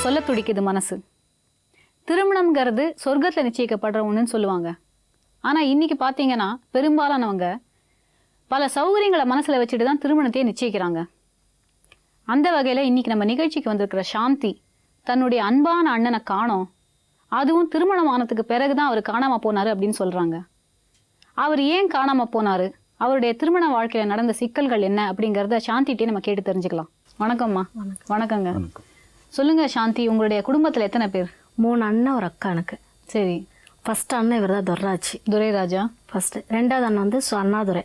சொல்ல துடிக்குது மனசு. திருமணம்ங்கிறது சொர்க்கத்தில் நிச்சயிக்கப்படுற ஒன்றுன்னு சொல்லுவாங்க. ஆனால் இன்னைக்கு பார்த்தீங்கன்னா பெரும்பாலானவங்க பல சௌகரியங்களை மனசில் வச்சுட்டு தான் திருமணத்தையே நிச்சயிக்கிறாங்க. அந்த வகையில் இன்னைக்கு நம்ம நிகழ்ச்சிக்கு வந்திருக்கிற சாந்தி தன்னுடைய அன்பான அண்ணனை காணோம், அதுவும் திருமணம் ஆனதுக்கு பிறகு தான் அவர் காணாமல் போனார் அப்படின்னு சொல்கிறாங்க. அவர் ஏன் காணாமல் போனார், அவருடைய திருமண வாழ்க்கையில் நடந்த சிக்கல்கள் என்ன அப்படிங்கிறத சாந்திகிட்டே நம்ம கேட்டு தெரிஞ்சுக்கலாம். வணக்கம்மா. வணக்கங்க. சொல்லுங்க சாந்தி, உங்களுடைய குடும்பத்தில் எத்தனை பேர்? 3 அண்ணன் ஒரு அக்கா எனக்கு. சரி. ஃபர்ஸ்ட் அண்ணன் இவர் தான் துரைராஜ். துரைராஜா ஃபர்ஸ்ட். 2வது அண்ணன் வந்து அண்ணாதுரை.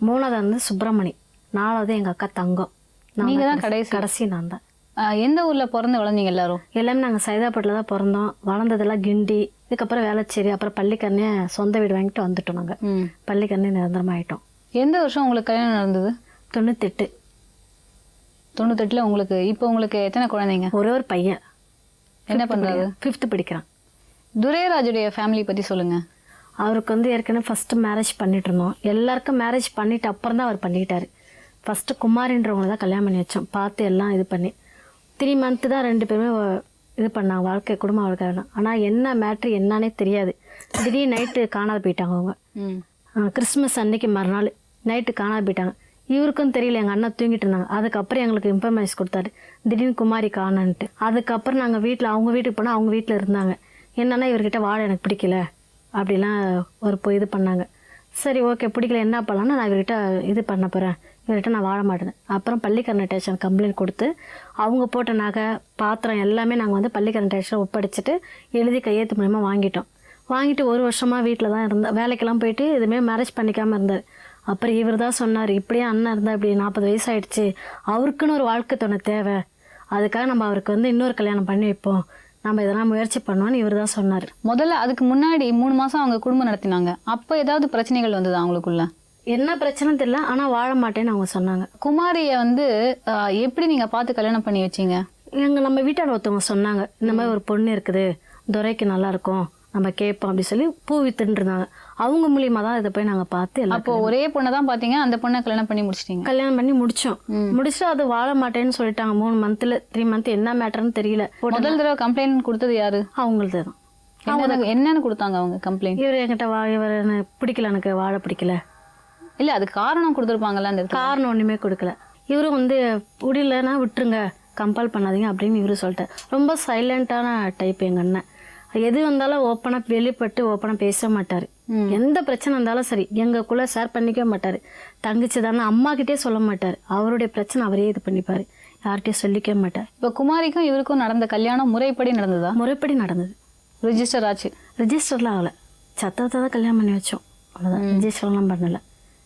3வது வந்து சுப்பிரமணி. 4வது எங்கள் அக்கா தங்கம். நீங்க தான் கடைசி நான் தான். எந்த ஊர்ல பிறந்து வளர்ந்தீங்க எல்லாரும்? எல்லாமே நாங்கள் சைதாப்பேட்டில் தான் பிறந்தோம். வளர்ந்ததெல்லாம் கிண்டி, இதுக்கப்புறம் வேளச்சேரி, அப்புறம் பள்ளிக்கண்ணே சொந்த வீடு வாங்கிட்டு வந்துட்டோம். நாங்கள் பள்ளிக்கண்ணே நிரந்தரமாயிட்டோம். எந்த வருஷம் உங்களுக்கு கல்யாணம் நடந்தது? 98. 98ல் உங்களுக்கு. இப்போ உங்களுக்கு எத்தனை குழந்தைங்க? ஒரே ஒரு பையன். என்ன பண்றாரு? 5th படிக்கிறான். துரைராஜுடைய ஃபேமிலி பற்றி சொல்லுங்க. அவருக்கு வந்து ஏற்கனவே ஃபர்ஸ்ட் மேரேஜ் பண்ணிட்டு இருந்தோம். எல்லாருக்கும் மேரேஜ் பண்ணிட்டு அப்புறம் தான் அவர் பண்ணிக்கிட்டாரு. ஃபர்ஸ்ட் குமாரின்றவங்களை தான் கல்யாணம் பண்ணி வச்சோம். பார்த்து எல்லாம் இது பண்ணி 3 month தான் 2 பேருமே இது பண்ணாங்க, வாழ்க்கை குடும்ப வாழ்க்கை வேணும். ஆனால் என்ன மேட்ரு என்னன்னே தெரியாது. திடீர்னு நைட்டு காணாது போயிட்டாங்க அவங்க. கிறிஸ்மஸ் அன்னைக்கு மறுநாள் நைட்டு காணாது போயிட்டாங்க. இவருக்கும் தெரியல, எங்கள் அண்ணா தூங்கிட்டு இருந்தாங்க. அதுக்கப்புறம் எங்களுக்கு இன்ஃபர்மேஷன் கொடுத்தாரு, திடீர்னு குமாரி காணன்ட்டு. அதுக்கப்புறம் நாங்கள் வீட்டில் அவங்க வீட்டுக்கு போனால் அவங்க வீட்டில் இருந்தாங்க. என்னன்னா இவர்கிட்ட வாழ எனக்கு பிடிக்கல அப்படிலாம் ஒரு இது பண்ணாங்க. சரி ஓகே, பிடிக்கல என்ன பண்ணலான்னா நான் இவர்கிட்ட இது பண்ண போகிறேன், இவர்கிட்ட நான் வாழ மாட்டேன். அப்புறம் பள்ளிக்கரணை ஸ்டேஷன் கம்ப்ளைண்ட் கொடுத்து அவங்க போட்ட நகை பாத்திரம் எல்லாமே நாங்கள் வந்து பள்ளிக்கரணை ஸ்டேஷன் ஒப்படைச்சிட்டு எழுதி கையெழுத்து மூலமாக வாங்கிட்டு 1 வருஷமாக வீட்டில் தான் இருந்தேன். வேலைக்கெல்லாம் போயிட்டு இதுமாரி மேரேஜ் பண்ணிக்காமல் இருந்தார். அப்புறம் இவர் தான் சொன்னார், இப்படியே அண்ணன் இருந்தால் இப்படி 40 வயசு ஆகிடுச்சு, அவருக்குன்னு ஒரு வாழ்க்கை துணை தேவை, அதுக்காக நம்ம அவருக்கு வந்து இன்னொரு கல்யாணம் பண்ணி வைப்போம், நம்ம இதெல்லாம் முயற்சி பண்ணுவோன்னு இவர் தான் சொன்னார். முதல்ல அதுக்கு முன்னாடி 3 மாதம் அவங்க குடும்பம் நடத்தினாங்க. அப்போ ஏதாவது பிரச்சனைகள் வந்தது அவங்களுக்குள்ள? என்ன பிரச்சனை தெரியல, ஆனால் வாழ மாட்டேன்னு அவங்க சொன்னாங்க. குமாரியை வந்து எப்படி நீங்கள் பார்த்து கல்யாணம் பண்ணி வச்சிங்க? நம்ம வீட்டால் ஒருத்தவங்க சொன்னாங்க, இந்த மாதிரி ஒரு பொண்ணு இருக்குது, துரைக்கு நல்லா இருக்கும், நம்ம கேட்போம் அப்படி சொல்லி பூ வித்துட்டு இருந்தாங்க. அவங்க மூலியமா தான் இதை போய் நாங்கள் பார்த்து. அப்போ ஒரே பொண்ணை தான் பார்த்தீங்க, அந்த பொண்ணை கல்யாணம் பண்ணி முடிச்சிட்டீங்க? கல்யாணம் பண்ணி முடிச்சோம். முடிச்சுட்டு அது வாழ மாட்டேன்னு சொல்லிட்டாங்க. 3 monthல 3 month என்ன மேட்டர்னு தெரியல. முதல் தடவை கம்ப்ளைண்ட் கொடுத்தது யாரு? அவங்களது தான். என்னன்னு கொடுத்தாங்க அவங்க கம்ப்ளைண்ட்? இவர் என்கிட்ட இவர் பிடிக்கல, எனக்கு வாழ பிடிக்கல. இல்லை, அதுக்கு காரணம் கொடுத்துருப்பாங்கல்ல? அந்த காரணம் ஒன்றுமே கொடுக்கல. இவரும் வந்து முடியலன்னா விட்டுருங்க, கம்பல் பண்ணாதீங்க அப்படின்னு இவரு சொல்லிட்டார். ரொம்ப சைலண்டான டைப் எங்கள் அண்ணன். எது வந்தாலும் ஓப்பனாக வெளிப்பட்டு ஓப்பனாக பேச மாட்டார். எந்த பிரச்சனை இருந்தாலும் சரி எங்களுக்குள்ளே ஷேர் பண்ணிக்கவே மாட்டார். தங்கச்சி தானே அம்மாக்கிட்டே சொல்ல மாட்டார். அவருடைய பிரச்சனை அவரே இது பண்ணிப்பார், யார்கிட்டையும் சொல்லிக்கவே மாட்டார். இப்போ குமாரிக்கும் இவருக்கும் நடந்த கல்யாணம் முறைப்படி நடந்ததா? முறைப்படி நடந்தது. ரிஜிஸ்டர் ஆச்சு? ரிஜிஸ்டர்லாம் ஆகலை, சத்தத்தை தான் கல்யாணம் பண்ணி வச்சோம், அவ்வளோதான். ரிஜிஸ்டர்லாம் பண்ணலை,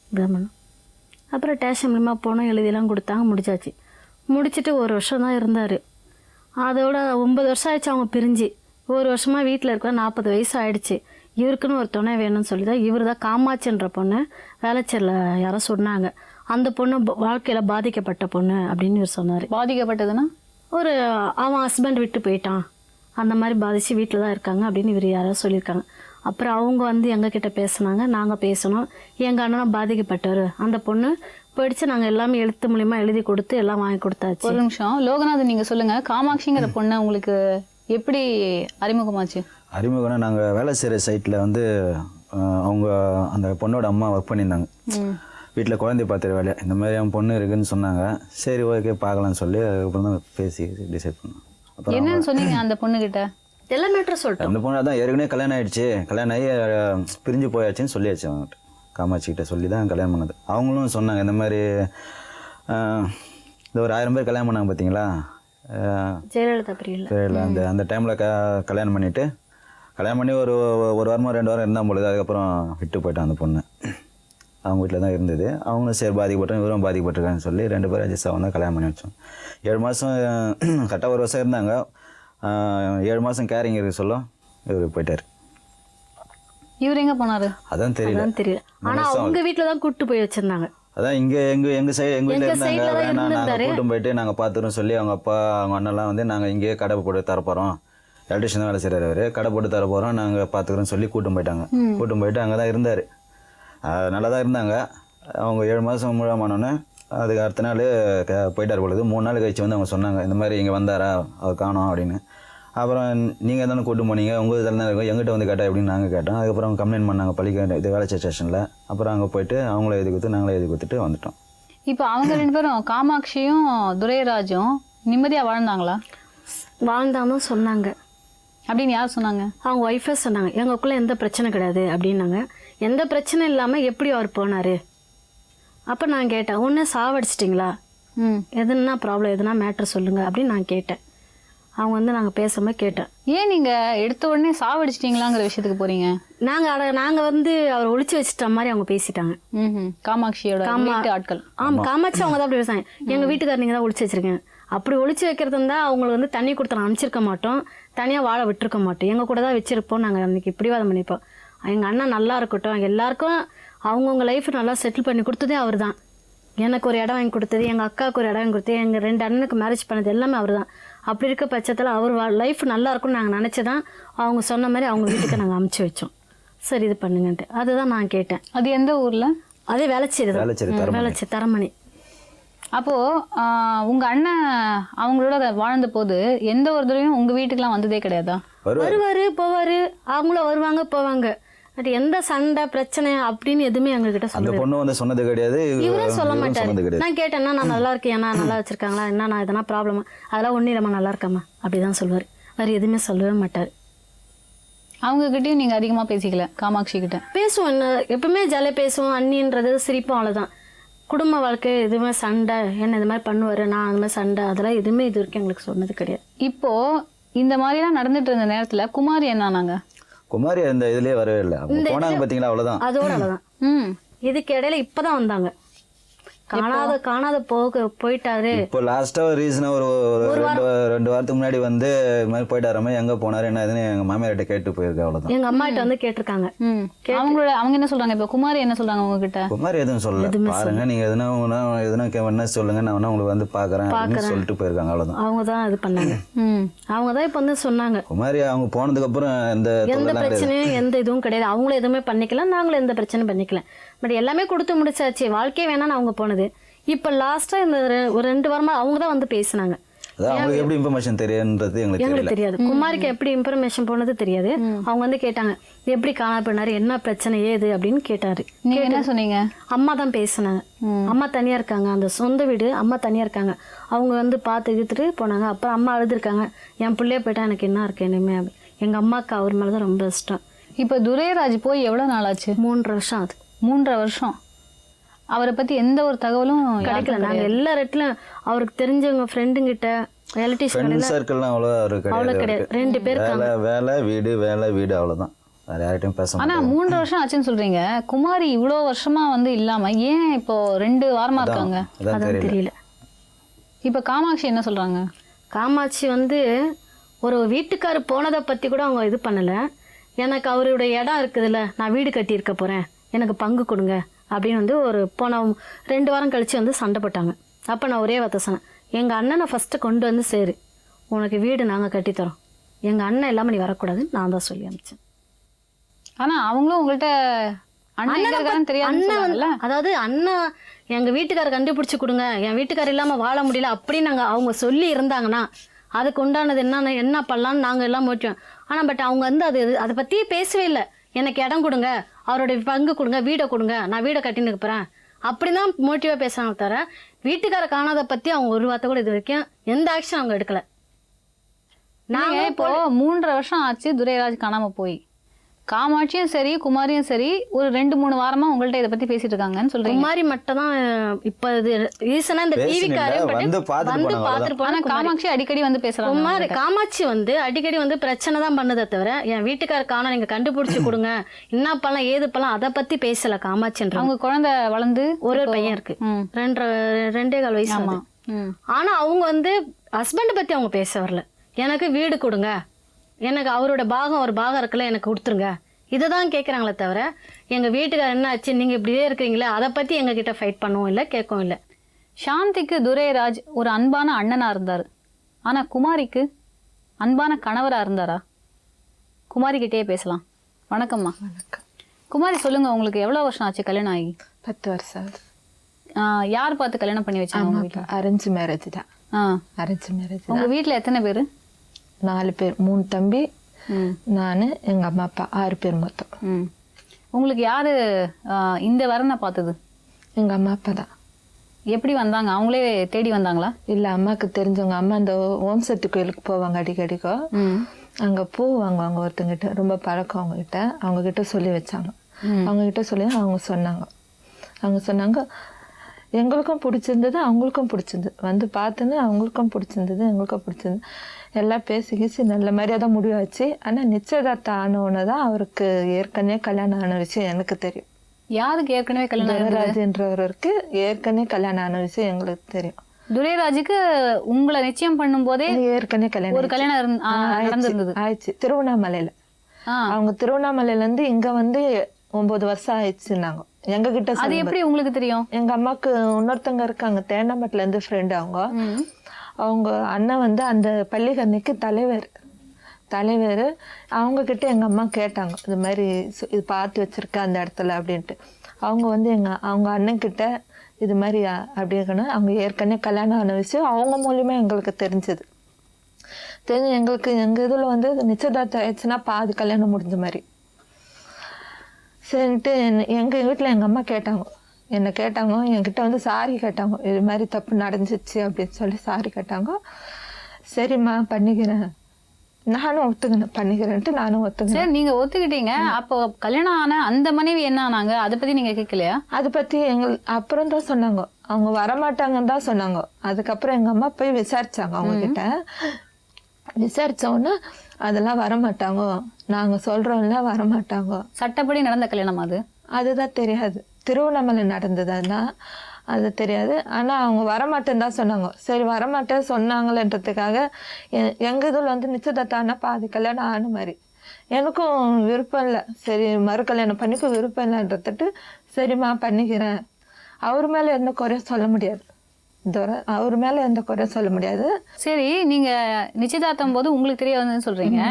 இப்படிதான் பண்ணோம். அப்புறம் ஸ்டேஷன் மூலமாக போனோம், எழுதியெல்லாம் கொடுத்தாங்க, முடிச்சாச்சு. முடிச்சுட்டு 1 வருஷம் தான் இருந்தார். அதோட 9 வருஷம் ஆயிடுச்சு அவங்க பிரிஞ்சு. 1 வருஷமாக வீட்டில் இருக்கிற 40 வயசு ஆயிடுச்சு. இவருக்குன்னு ஒரு துணை வேணும்னு சொல்லி தான் இவர் தான் காமாட்சின்ற பொண்ணு வேளச்சேரியில் யாரோ சொன்னாங்க, அந்த பொண்ணு வாழ்க்கையில் பாதிக்கப்பட்ட பொண்ணு அப்படின்னு இவர் சொன்னார். பாதிக்கப்பட்டதுன்னா அவன் ஹஸ்பண்ட் விட்டு போயிட்டான், அந்த மாதிரி பாதித்து வீட்டில் தான் இருக்காங்க அப்படின்னு இவர் யாரோ சொல்லியிருக்காங்க. அப்புறம் அவங்க வந்து எங்ககிட்ட பேசினாங்க, நாங்கள் பேசணும். எங்கள் அண்ணனும் பாதிக்கப்பட்டவர், அந்த பொண்ணு போயிடுச்சு. நாங்கள் எல்லாமே எழுத்து மூலிமா எழுதி கொடுத்து எல்லாம் வாங்கி கொடுத்தாச்சு. ஒரு நிமிஷம் லோகநாதன், நீங்கள் சொல்லுங்கள், காமாட்சிங்கிற பொண்ணு உங்களுக்கு எப்படி அறிமுகமாச்சு? அறிமுகம்னா நாங்கள் வேலை செய்கிற சைட்டில் வந்து அவங்க அந்த பொண்ணோட அம்மா ஒர்க் பண்ணியிருந்தாங்க. வீட்டில் குழந்தை பார்த்துற வேலையை, இந்த மாதிரி என் பொண்ணு இருக்குதுன்னு சொன்னாங்க. சரி ஓகே பார்க்கலான்னு சொல்லி அதுக்கப்புறம் தான் பேசி டிசைட் பண்ணோம். அப்புறம் என்னன்னு சொன்னீங்க அந்த பொண்ணுக்கிட்ட? எல்லா மேட்டரும் சொல்லிட்டோம். அந்த பொண்ணு தான் ஏற்கனவே கல்யாணம் ஆகிடுச்சு, கல்யாணம் ஆகி பிரிஞ்சு போயாச்சுன்னு சொல்லியாச்சு. அவங்ககிட்ட காமாட்சிக்கிட்ட சொல்லி தான் கல்யாணம் பண்ணது. அவங்களும் சொன்னாங்க இந்த மாதிரி இந்த ஒரு 1000 பேர் கல்யாணம் பண்ணாங்க பார்த்தீங்களா, ஜெயலலிதா பிரியல. தெரியல, அந்த டைமில் கல்யாணம் பண்ணிவிட்டு கல்யாணம் பண்ணி ஒரு வாரமோ 2 வாரம் இருந்தால் பொழுது அதுக்கப்புறம் விட்டு போயிட்டான் அந்த பொண்ணு. அவங்க வீட்டில் தான் இருந்தது. அவங்களும் சரி பாதிக்கப்பட்டோம், இவரும் பாதிக்கப்பட்டிருக்கான்னு சொல்லி 2 பேரும் அட்ஜஸ்ட் வந்து கல்யாணம் பண்ணி வச்சோம். 7 மாதம் கரெக்டாக 1 வருஷம் இருந்தாங்க. 7 மாதம் கேரிங் இருக்க சொல்ல இவர் போயிட்டார். இவர் எங்கே போனார்? அதான் தெரியல. ஆனால் அவங்க வீட்டில் தான் கூப்பிட்டு போய் வச்சுருந்தாங்க. அதான் எங்கள் சைடு எங்கள் வீட்டில் இருந்தாங்க. வேணா நாங்கள் கூட்டும் போயிட்டு நாங்கள் பார்த்துறோம் சொல்லி அவங்க அப்பா அவங்க அண்ணெல்லாம் வந்து நாங்கள் இங்கேயே கடை போட்டு தரப்போகிறோம், எலக்ட்ரிஷன் தான் வேலை செய்கிறார் அவர், கடை போட்டு தரப்போகிறோம், நாங்கள் பார்த்துக்கிறோன்னு சொல்லி கூட்டும் போயிட்டாங்க. கூட்டும் போயிட்டு அங்கே தான் இருந்தார். நல்லா தான் இருந்தாங்க. அவங்க 7 மாதம் முழமானோன்னே அதுக்கு அடுத்த நாள் போயிட்டார் பொழுது 3 நாள் கழிச்சு வந்து அவங்க சொன்னாங்க இந்த மாதிரி இங்கே வந்தாரா அவர் காணோம் அப்படின்னு. அப்புறம் நீங்கள் தானே கூட்டு போனீங்க உங்கள் இதில் தான் இருக்கும் எங்கிட்ட வந்து கேட்டா அப்படின்னு நாங்கள் கேட்டோம். அதுக்கப்புறம் கம்ப்ளைண்ட் பண்ணாங்க பள்ளிக்கு இது வேலை ஸ்டேஷனில். அப்புறம் அங்கே போயிட்டு அவங்கள எழுதி கொடுத்து நாங்களே எழுதி கொடுத்துட்டு வந்துட்டோம். இப்போ அவங்க 2 பேரும் காமாட்சியும் துரைராஜும் நிம்மதியாக வாழ்ந்தாங்களா? வாழ்ந்தாலும் சொன்னாங்க. அப்படின்னு யார் சொன்னாங்க? அவங்க ஒய்ஃபே சொன்னாங்க எங்களுக்குள்ளே எந்த பிரச்சனை கிடையாது அப்படின்னாங்க. எந்த பிரச்சனை இல்லாமல் எப்படி அவர் போனார்? அப்போ நான் கேட்டேன் ஒன்று சாவடிச்சிட்டிங்களா, எதுனா ப்ராப்ளம் எதுனா மேட்ரு சொல்லுங்கள் அப்படின்னு நான் கேட்டேன். அவங்க வந்து நாங்கள் பேசாமல் கேட்டேன். ஏன் நீங்கள் எடுத்த உடனே சாவடிச்சிட்டிங்களாங்கிற விஷயத்துக்கு போகிறீங்க? நாங்கள் வந்து அவர் ஒளிச்சு வச்சுட்ட மாதிரி அவங்க பேசிட்டாங்க. காமாட்சியோட வீட்டு ஆட்கள். ஆமாம் காமாட்சி அவங்க தான் அப்படி பேசாங்க. எங்கள் வீட்டுக்கார் நீங்கள் தான் ஒளிச்சு வச்சிருக்கீங்க. அப்படி ஒளிச்சு வைக்கிறது இருந்தால் அவங்களுக்கு வந்து தண்ணி கொடுத்து அனுப்பிச்சிருக்க மாட்டோம், தனியாக வாழ விட்டுருக்க மாட்டோம், எங்கள் கூட தான் வச்சுருப்போம். நாங்கள் அன்றைக்கி பிடிவாதம் பண்ணிப்போம். எங்கள் அண்ணன் நல்லா இருக்கட்டும், எல்லாருக்கும் அவங்கவுங்க லைஃப் நல்லா செட்டில் பண்ணி கொடுத்ததே அவர் தான். எனக்கு ஒரு இடம் வாங்கி கொடுத்தது, எங்கள் அக்காவுக்கு ஒரு இடம் வாங்கி கொடுத்தது, எங்கள் 2 அண்ணனுக்கு மேரேஜ் பண்ணது எல்லாமே அவர் தான். அப்படி இருக்க பட்சத்தில் அவர் லைஃப் நல்லா இருக்கும்னு நாங்கள் நினச்சி தான் அவங்க சொன்ன மாதிரி அவங்க வீட்டுக்கு நாங்கள் அமுச்சு வச்சோம். சரி இது பண்ணுங்கன்ட்டு. அதுதான் நான் கேட்டேன். அது எந்த ஊரில்? அதே வேளச்சேரி தான். வேளச்சேரி தரமணி. அப்போது உங்கள் அண்ணன் அவங்களோட வாழ்ந்த போது எந்த ஒரு தடவையும் உங்கள் வீட்டுக்கெலாம் வந்ததே கிடையாதா? வருவார் போவார், அவங்களும் வருவாங்க போவாங்க. பட் எந்த சண்டை பிரச்சனை அப்படின்னு எதுவுமே எங்ககிட்ட அந்த பொண்ணு வந்து சொன்னது கிடையாது, இவரும் சொல்ல மாட்டாரு. நான் கேட்டேன்னா நான் நல்லா இருக்கேன், ஏன்னா நல்லா வச்சிருக்காங்களா, என்ன நான் எதனா ப்ராப்ளமா, அதெல்லாம் ஒன்றும் இல்லைம்மா நல்லா இருக்காம்மா அப்படிதான் சொல்லுவார். வேறு எதுவுமே சொல்லவே மாட்டார். அவங்ககிட்டயும் நீங்கள் அதிகமாக பேசிக்கல? காமாட்சி கிட்ட பேசுவோம், என்ன எப்பவுமே ஜாலியாக பேசுவோம், அண்ணின்றது சிரிப்போம், அவ்வளோதான். குடும்ப வாழ்க்கை எதுவுமே சண்டை என்ன இது மாதிரி பண்ணுவார், நான் அந்த மாதிரி சண்டை அதெல்லாம் எதுவுமே இது வரைக்கும் எங்களுக்கு சொன்னது கிடையாது. இப்போது இந்த மாதிரிலாம் நடந்துட்டு இருந்த நேரத்தில் குமாரி என்னானாங்க? குமாரி அந்த இதுலேயே வரவே இல்லை. போனாங்க பார்த்தீங்களா, அவ்வளோதான். அதோட அவ்வளோதான். இதுக்கு இடையில இப்போ தான் வந்தாங்க. காணாத போயிட்டாரு. இப்போ லாஸ்ட்டாக ஒரு ரீசனாக ஒரு 2 வாரத்துக்கு முன்னாடி வந்து இது மாதிரி போயிட்டாராம, எங்கே போனாரு என்ன இதுன்னு எங்கள் மாமியார்கிட்ட கேட்டு போயிருக்கேன், அவ்வளோதான். எங்கள் அம்மா கிட்ட வந்து கேட்டிருக்காங்க. அவங்க என்ன சொல்கிறாங்க இப்போ? குமாரி என்ன சொல்கிறாங்க உங்ககிட்ட? குமாரி எதுவும் சொல்லல. பாருங்க நீங்கள் எதுனா என்ன சொல்லுங்க, நான் வேணா உங்களுக்கு வந்து பார்க்குறேன் அப்படின்னு சொல்லிட்டு போயிருக்காங்க, அவ்வளோதான். அவங்க தான் இது பண்ணாங்க. அவங்க தான் இப்போ வந்து சொன்னாங்க. குமாரி அவங்க போனதுக்கப்புறம் எந்த பிரச்சனையும் எந்த இதுவும் கிடையாது. அவங்களும் எதுவுமே பண்ணிக்கல, நாங்களும் எந்த பிரச்சனையும் பண்ணிக்கல. பட் எல்லாமே கொடுத்து முடிச்சாச்சு, வாழ்க்கையே வேணான்னு அவங்க போனது. இப்போ லாஸ்ட்டாக இந்த ஒரு 2 வாரமாக அவங்க தான் வந்து பேசினாங்க. அவங்களுக்கு எப்படி இன்ஃபர்மேஷன் தெரியுன்றது எங்களுக்கு தெரியாது. குமாரிக்கு எப்படி இன்ஃபர்மேஷன் போனது தெரியாது. அவங்க வந்து கேட்டாங்க எப்படி காணா பண்ணாரு, என்ன பிரச்சனை ஏது அப்படின்னு கேட்டாரு. நீங்க என்ன சொன்னீங்க? அம்மா தான் பேசினாங்க. அம்மா தனியா இருக்காங்க, அந்த சொந்த வீடு, அம்மா தனியா இருக்காங்க. அவங்க வந்து பார்த்து இழுத்துட்டு போனாங்க. அப்புறம் அம்மா அழுதுருக்காங்க, என் பிள்ளைய போயிட்டா எனக்கு என்ன இருக்கு இனிமே. எங்க அம்மாவுக்கு அவர் மேலதான் ரொம்ப இஷ்டம். இப்போ துரைராஜ் போய் எவ்வளோ நாள் ஆச்சு? 3 வருஷம் ஆகுது. 3.5 வருஷம். அவரை பற்றி எந்த ஒரு தகவலும் கிடைக்கல. நாங்கள் எல்லா இடத்துலையும் அவருக்கு தெரிஞ்சவங்க ஃப்ரெண்டுங்கிட்ட சர்க்கிள்லாம் அவ்வளோ கிடையாது. 2 பேர் வேலை வீடு அவ்வளோதான். வேற யார்கிட்டயும் பேச மாட்டாங்க. ஆனால் 3 வருஷம் ஆச்சுன்னு சொல்றீங்க. குமாரி இவ்வளோ வருஷமா வந்து இல்லாமல் ஏன் இப்போ 2 வாரமாக இருக்காங்க? அதான் தெரியல. இப்போ காமாட்சி என்ன சொல்கிறாங்க? காமாட்சி வந்து ஒரு வீட்டுக்காரர் போனதை பற்றி கூட அவங்க இது பண்ணலை. எனக்கு அவருடைய இடம் இருக்குதுல்ல, நான் வீடு கட்டியிருக்க போகிறேன், எனக்கு பங்கு கொடுங்க அப்படின்னு வந்து ஒரு போன 2 வாரம் கழித்து வந்து சண்டை போட்டாங்க. அப்போ நான் ஒரே வார்த்தை சொன்னேன், எங்கள் அண்ணனை ஃபஸ்ட்டு கொண்டு வந்து சேரு, உனக்கு வீடு நாங்கள் கட்டித்தரோம், எங்கள் அண்ணன் இல்லாமல் நீ வரக்கூடாதுன்னு நான் தான் சொல்லி அனுப்பிச்சேன். ஆனால் அவங்களும் உங்கள்கிட்ட அண்ணன் தெரியாது. அதாவது அண்ணன் எங்கள் வீட்டுக்காரர் கண்டுபிடிச்சி கொடுங்க, என் வீட்டுக்காரர் இல்லாமல் வாழ முடியல அப்படின்னு அவங்க சொல்லி இருந்தாங்கன்னா அதுக்கு உண்டானது என்ன பண்ணலான்னு நாங்கள் எல்லாம் மோட்டிவோம். ஆனால் பட் அவங்க வந்து அதை பற்றியே பேசவே இல்லை. எனக்கு இடம் கொடுங்க, அவருடைய பங்கு கொடுங்க, வீடை கொடுங்க, நான் வீடை கட்டின்னு போகிறேன் அப்படிதான் மோட்டிவாக பேசுகிறாங்க தவிர வீட்டுக்கார காணாத பற்றி அவங்க ஒரு வார்த்தை கூட இது வரைக்கும் எந்த ஆக்ஷன் அவங்க எடுக்கலை. நாங்கள் இப்போ 3.5 வருஷம் ஆச்சு துரைராஜ் காணாமல் போய். காமாட்சியும் சரி குமாரியும் சரி ஒரு 2-3 வாரமா உங்கள்ட்ட இதை பத்தி பேசிட்டு இருக்காங்கன்னு சொல்றீங்க. குமாரி மட்டும் தான் இப்ப இது ரீசனா இந்த டிவிக்காரே வந்து பாத்துட்டு போனா. காமாட்சி அடிக்கடி வந்து பேசுறாங்க. குமாரி காமாட்சி வந்து அடிக்கடி வந்து பிரச்சனை தான் பண்ணதே தவிர என் வீட்டுக்கார காண நீங்க கண்டுபிடிச்சு கொடுங்க, என்ன பண்ணலாம் ஏது பண்ணலாம் அதை பத்தி பேசல காமாட்சின்ற. அவங்க குழந்தை வளர்ந்து ஒரு பையன் இருக்கு, 2.25 வயசு. ஆனா அவங்க வந்து ஹஸ்பண்ட் பத்தி அவங்க பேச வரல. எனக்கு வீடு கொடுங்க, எனக்கு அவரோட பாகம் ஒரு பாகம் இருக்குல்ல எனக்கு கொடுத்துருங்க, இதை தான் கேட்குறாங்களே தவிர எங்கள் வீட்டுக்காரர் என்ன ஆச்சு நீங்கள் இப்படியே இருக்கிறீங்களே அதை பற்றி எங்ககிட்ட ஃபைட் பண்ணவும் இல்லை கேட்கவும் இல்லை. சாந்திக்கு துரைராஜ் ஒரு அன்பான அண்ணனாக இருந்தார். ஆனால் குமாரிக்கு அன்பான கணவராக இருந்தாரா? குமாரிக்கிட்டே பேசலாம். வணக்கம்மா. வணக்கம். குமாரி சொல்லுங்கள், உங்களுக்கு எவ்வளோ வருஷம் ஆச்சு கல்யாணம் ஆகி? 10 வருஷம். யார் பார்த்து கல்யாணம் பண்ணி வச்சாங்க உங்க வீட்டுல? அரேஞ்ச் மேரேஜ் தான். ஆ. Arrange marriage. உங்க வீட்டுல எத்தனை பேரு? 4 பேர், 3 தம்பி, நான், எங்க அம்மா அப்பா, 6 பேர் மொத்தம். உங்களுக்கு யாரு இந்த வரனை பார்த்தது? எங்க அம்மா அப்பா தான். எப்படி வந்தாங்க? அவங்களே தேடி வந்தாங்களா? இல்ல, அம்மாவுக்கு தெரிஞ்சவங்க. அம்மா அந்த ஓம் சக்தி கோயிலுக்கு போவாங்க அடிக்கடிக்கோ. அங்க பூ வாங்குவாங்க ஒருத்தங்கிட்ட, ரொம்ப பழக்கம் அவங்ககிட்ட. அவங்க கிட்ட சொல்லி வச்சாங்க. அவங்க கிட்ட சொல்லி அவங்க சொன்னாங்க எங்களுக்கும் பிடிச்சிருந்தது, அவங்களுக்கும் பிடிச்சிருந்தது. வந்து பார்த்துன்னு அவங்களுக்கும் பிடிச்சிருந்தது, எங்களுக்கும் பிடிச்சிருந்தது. எல்லாம் பேசி நல்ல மாதிரியாக தான் முடிவாச்சு. ஆனால் நிச்சயதார்த்தம் ஆனவுன்னு தான் அவருக்கு ஏற்கனவே கல்யாணம் ஆன விஷயம் எனக்கு தெரியும். யாருக்கு ஏற்கனவே கல்யாணம்? துரைராஜ்ன்றவருக்கு ஏற்கனவே கல்யாணம் ஆன விஷயம் எங்களுக்கு தெரியும். துரைராஜுக்கு உங்களை நிச்சயம் பண்ணும் போதே ஏற்கனவே ஒரு கல்யாணம் நடந்திருந்தது ஆயிடுச்சு திருவண்ணாமலையில. அவங்க திருவண்ணாமலையில இருந்து இங்க வந்து 9 வருஷம் ஆயிடுச்சுன்னாங்க எங்க கிட்ட. அது எப்படி உங்களுக்கு தெரியும்? எங்க அம்மாக்கு இன்னொருத்தவங்க இருக்காங்க, தேனாம்பட்டில இருந்து ஃப்ரெண்ட். அவங்க அண்ணன் வந்து அந்த பள்ளிக்கரணைக்கு தலைவர். அவங்க கிட்ட எங்க அம்மா கேட்டாங்க, இது மாதிரி இது பார்த்து வச்சிருக்கேன் அந்த இடத்துல அப்படின்ட்டு. அவங்க வந்து அவங்க அண்ணன் கிட்ட இது மாதிரி அப்படி இருக்கணும், அவங்க ஏற்கனவே கல்யாணம் ஆன விஷயம் அவங்க மூலியமா எங்களுக்கு தெரிஞ்சது. எங்களுக்கு எங்கள் இதில் வந்து நிச்சயதார்த்தம் ஆயிடுச்சுன்னா பாதி கல்யாணம் முடிஞ்ச மாதிரி. சரின்ட்டு எங்கள் வீட்டில் எங்கள் அம்மா கேட்டாங்க, என்கிட்ட வந்து சாரி கேட்டாங்க, இது மாதிரி தப்பு நடந்துச்சு அப்படின்னு சொல்லி சாரி கேட்டாங்க. சரிம்மா பண்ணிக்கிறேன், நானும் ஒத்துக்கினேன், பண்ணிக்கிறேன்ட்டு நானும் ஒத்துக்கினேன். சரி, நீங்க ஒத்துக்கிட்டீங்க. அப்போ கல்யாணம் ஆன அந்த மனைவி என்ன ஆனாங்க, அதை பத்தி நீங்க கேட்கலையா? அதை பத்தி அப்புறம் தான் சொன்னாங்க, அவங்க வரமாட்டாங்கன்னு தான் சொன்னாங்க. அதுக்கப்புறம் எங்க அம்மா போய் விசாரிச்சாங்க அவங்க கிட்ட. விசாரிச்சோன்னா அதெல்லாம் வரமாட்டாங்க, நாங்க சொல்றோம்ல வரமாட்டாங்க. சட்டப்படி நடந்த கல்யாணம் அதுதான் தெரியாது. திருவண்ணாமலை நடந்ததுன்னா அது தெரியாது. ஆனால் அவங்க வரமாட்டேன்னு தான் சொன்னாங்க. சரி, வரமாட்டேன் சொன்னாங்களேன்றதுக்காக எங்கள் இதில் வந்து நிச்சயதார்த்தம் பாதி கல்யாணம் ஆன மாதிரி. எனக்கும் விருப்பம் இல்லை, சரி மறு கல்யாணம் பண்ணிக்க விருப்பம் இல்லைன்றதுட்டு சரிம்மா பண்ணிக்கிறேன். அவர் மேலே எந்த குறையும் சொல்ல முடியாது, அவர் மேலே எந்த குறையும் சொல்ல முடியாது. சரி, நீங்கள் நிச்சயதார்த்தம் போது உங்களுக்கு தெரிய வந்ததுன்னு சொல்கிறீங்க.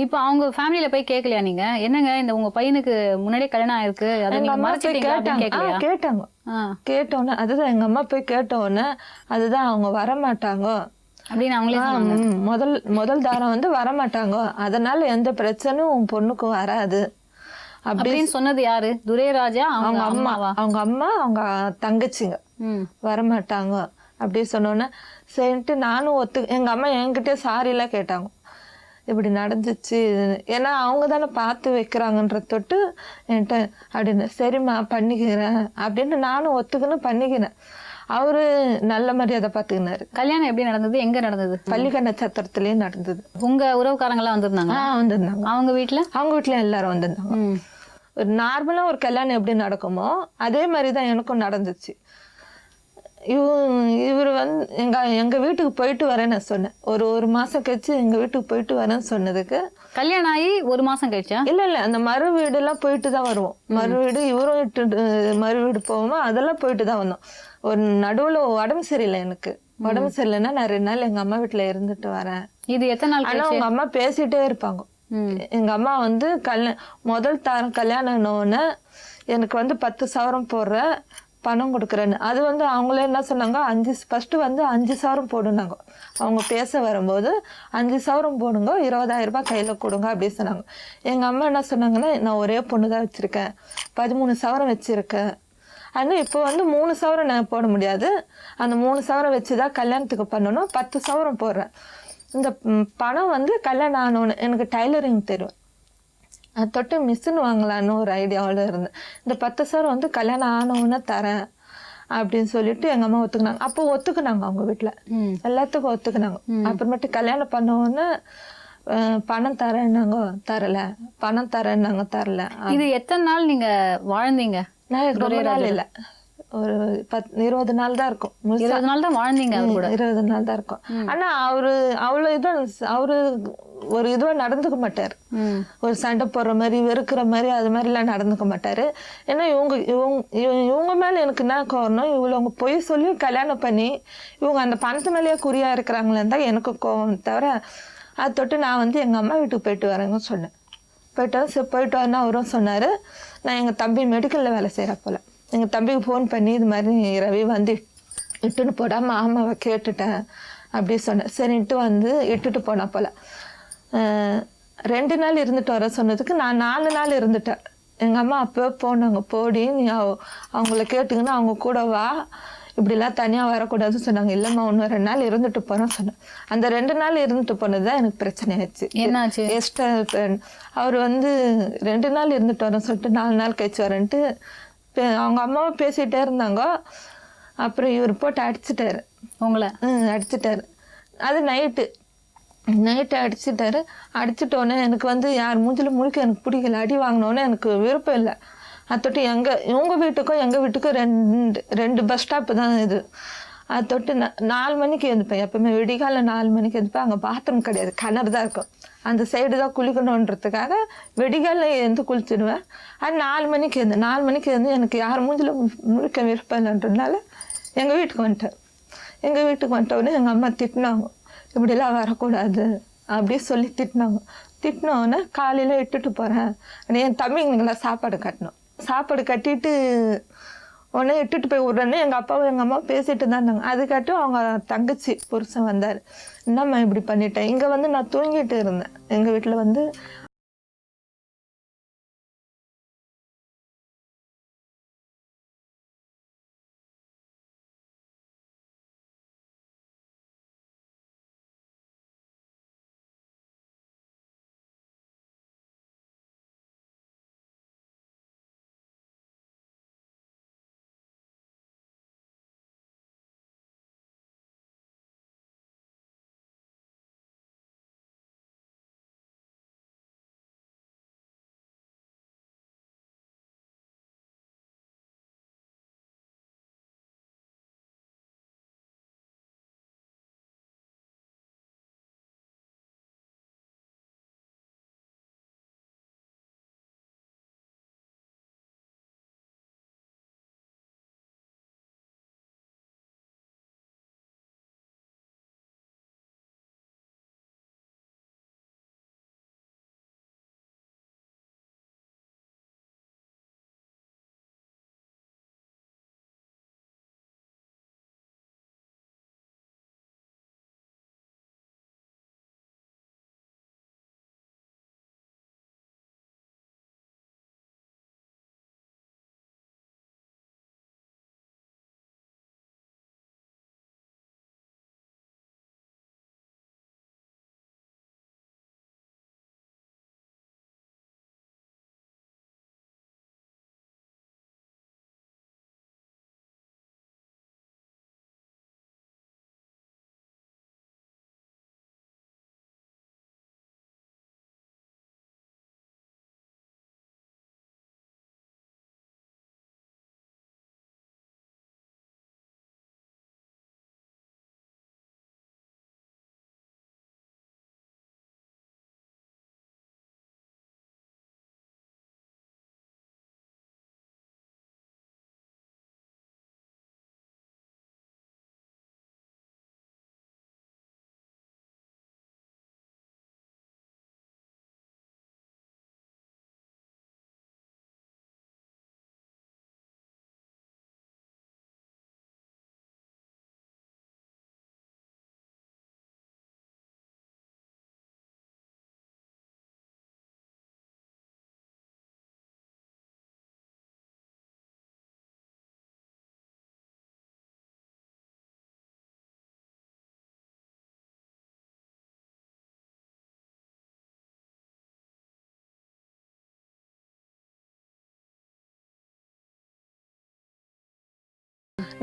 இப்போ அவங்க ஃபேமிலியில போய் கேட்கலையா நீங்க, என்னங்க இந்த உங்க பையனுக்கு முன்னாடியே கல்யாணம் ஆயிருக்கு, அதை நீங்க மறைச்சிட்டீங்களா அப்படின்னு கேட்கலையா? கேட்டோன்னே அதுதான் எங்க அம்மா போய் கேட்டோன்னே அதுதான் அவங்க வரமாட்டாங்க அப்படின்னு அவங்களே முதல் தாரம் வந்து வரமாட்டாங்க, அதனால எந்த பிரச்சனையும் உன் பொண்ணுக்கு வராது அப்படின்னு சொன்னது யாரு? துரைராஜா அவங்க அம்மாவா? அவங்க அம்மா அவங்க தங்கச்சிங்க வரமாட்டாங்க அப்படி சொன்னோன்னே சரின்ட்டு நானும் எங்க அம்மா என்கிட்ட சாரிலாம் கேட்டாங்க, இப்படி நடந்துச்சு, ஏன்னா அவங்க தானே பார்த்து வைக்கிறாங்கன்ற தொட்டு என்கிட்ட அப்படின்னு. சரிம்மா பண்ணிக்கிறேன் அப்படின்னு நானும் ஒத்துக்கணும் பண்ணிக்கிறேன். அவரு நல்ல மரியாதை பார்த்துக்கினாரு. கல்யாணம் எப்படி நடந்தது, எங்க நடந்தது? பள்ளிக்கண்ண சத்திரத்துலயும் நடந்தது. உங்க உறவுக்காரங்களாம் வந்திருந்தாங்க? வந்திருந்தாங்க. அவங்க வீட்டுல எல்லாரும் வந்திருந்தாங்க. ஒரு நார்மலா ஒரு கல்யாணம் எப்படி நடக்குமோ அதே மாதிரிதான் எனக்கும் நடந்துச்சு. இவர் வந்து எங்க வீட்டுக்கு போயிட்டு வரேன்னு சொன்னேன். ஒரு மாசம் கழிச்சு எங்க வீட்டுக்கு போயிட்டு வரேன்னு சொன்னதுக்கு கல்யாணம் ஆகி 1 மாசம் கழிச்சா? இல்ல அந்த மறு வீடு எல்லாம் போயிட்டு தான் வருவோம். மறு வீடு இவரும் இட்டு மறு வீடு போவோமா, அதெல்லாம் போயிட்டு தான் வந்தோம். ஒரு நடுவுல உடம்பு சரியில்லை, எனக்கு உடம்பு சரியில்லைன்னா நான் 2 நாள் எங்க அம்மா வீட்டுல இருந்துட்டு வரேன். இது எத்தனை நாள்? ஆனா உங்க அம்மா பேசிட்டே இருப்பாங்க. எங்க அம்மா வந்து முதல் தாரம் கல்யாணம்னு எனக்கு வந்து 10 சவரம் போடுற பணம் கொடுக்குறேன்னு. அது வந்து அவங்களே என்ன சொன்னாங்க, ஃபஸ்ட்டு வந்து 5 சவரம் போடுனாங்க. அவங்க பேச வரும்போது 5 சவரம் போடுங்க, 20,000 ரூபாய் கையில் கொடுங்க அப்படின்னு சொன்னாங்க. எங்கள் அம்மா என்ன சொன்னாங்கன்னா, நான் ஒரே பொண்ணு தான் வச்சுருக்கேன், 13 சவரம் வச்சுருக்கேன். ஆனால் இப்போ வந்து 3 சவரம் நான் போட முடியாது, அந்த 3 சவரம் வச்சு தான் கல்யாணத்துக்கு பண்ணணும், 10 சவரம் போடுறேன். இந்த பணம் வந்து கல்யாணம் ஆனோன்னு எனக்கு டைலரிங் தெரியும், அது தொட்டு மிஷின் வாங்கலான்னு ஒரு ஐடியாவில் இருந்தேன். இந்த 10 சவரம் வந்து கல்யாணம் ஆனவுன்னு தரேன் அப்படின்னு சொல்லிட்டு எங்கள் அம்மா ஒத்துக்கினாங்க. அப்போ ஒத்துக்குனாங்க அவங்க வீட்டில், எல்லாத்துக்கும் ஒத்துக்குனாங்க. அப்புறமேட்டு கல்யாணம் பண்ணவுன்னு பணம் தரேன்னாங்க, தரல. பணம் தரேன்னாங்க, தரல. இது எத்தனை நாள் நீங்க வாழ்ந்தீங்க? நான் ரொம்ப நாள் இல்லை, ஒரு 20 நாள் தான் இருக்கும். 20 நாள் தான் வாழ்ந்தீங்க அவர் கூட? 20 நாள் தான் இருக்கும். ஆனா அவ்வளோ அவரு ஒரு இதுவா நடந்துக்க மாட்டாரு, ஒரு சண்டை போடுற மாதிரி வெறுக்கிற மாதிரி அது மாதிரிலாம் நடந்துக்க மாட்டாரு. ஏன்னா இவங்க மேல எனக்கு என்ன கோவம், இவங்க பொய் சொல்லி கல்யாணம் பண்ணி இவங்க அந்த பணத்து மேலேயே குறியா இருக்கிறாங்களேன்னு தான் எனக்கு கோவம் தவிர, அதை தொட்டு நான் வந்து எங்க அம்மா வீட்டுக்கு போயிட்டு வரேங்கன்னு சொன்னேன். போயிட்டு வரேன்னா அவரும் சொன்னாரு, நான் எங்க தம்பி மெடிக்கல்ல வேலை செய்யற போல எங்கள் தம்பிக்கு ஃபோன் பண்ணி இது மாதிரி ரவி வந்து இட்டுன்னு போடாமல் மாமாவை கேட்டுட்டேன் அப்படி சொன்னேன். சரின்ட்டு வந்து இட்டுட்டு போனா போல் 2 நாள் இருந்துட்டு வர சொன்னதுக்கு நான் 4 நாள் இருந்துட்டேன். எங்கள் அம்மா அப்போ போனாங்க, போடி நீ அவங்கள கேட்டுங்கன்னா அவங்க கூட வா, இப்படிலாம் தனியாக வரக்கூடாதுன்னு சொன்னாங்க. இல்லைம்மா இன்னும் 2 நாள் இருந்துட்டு போகிறேன்னு சொன்னேன். அந்த 2 நாள் இருந்துட்டு போனது தான் எனக்கு பிரச்சனை ஆயிடுச்சு. என்னாச்சு? அவர் வந்து 2 நாள் இருந்துட்டு வரேன்னு சொல்லிட்டு 4 நாள் கழிச்சு வரேன்ட்டு அவங்க அம்மாவும் பேசிகிட்டே இருந்தாங்க. அப்புறம் இவர் போட்டு அடிச்சிட்டாரு உங்களை. அடிச்சிட்டாரு. அது நைட்டு அடிச்சிட்டோன்னே எனக்கு வந்து யார் மூஞ்சில் முழுக்க எனக்கு பிடிக்கல. அடி வாங்கினோன்னே எனக்கு விருப்பம் இல்லை. அது தொட்டு இவங்க வீட்டுக்கும் எங்கள் வீட்டுக்கும் 2 பஸ் ஸ்டாப்பு தான் இது. அது தொட்டு 4 மணிக்கு எழுந்துப்பேன். எப்பவுமே விடிகால 4 மணிக்கு எழுந்துப்பேன். அங்கே பாத்ரூம் கிடையாது, கிணறு தான் இருக்கும். அந்த சைடு தான் குளிக்கணுன்றதுக்காக வெடிகால எழுந்து குளிச்சிடுவேன். அது 4 மணிக்கு எழுந்து எனக்கு யார் மூஞ்சில் முழுக்க விருப்பம் இல்லைன்றதுனால எங்கள் வீட்டுக்கு வந்துட்டோடனே எங்கள் அம்மா திட்டினாங்க, இப்படிலாம் வரக்கூடாது அப்படி சொல்லி திட்டினோன்னே காலையில் இட்டுட்டு போகிறேன். என் தம்பிங்களாம் சாப்பாடு கட்டிட்டு உடனே இட்டுட்டு போய் விட்றேன்னு எங்கள் அப்பாவும் எங்கள் அம்மாவும் பேசிட்டு தான் இருந்தாங்க. அதுக்காட்டும் அவங்க தங்கச்சி புருஷன் வந்தார். என்னம்மா இப்படி பண்ணிட்டேன், இங்கே வந்து நான் தூங்கிட்டு இருந்தேன். எங்கள் வீட்டில் வந்து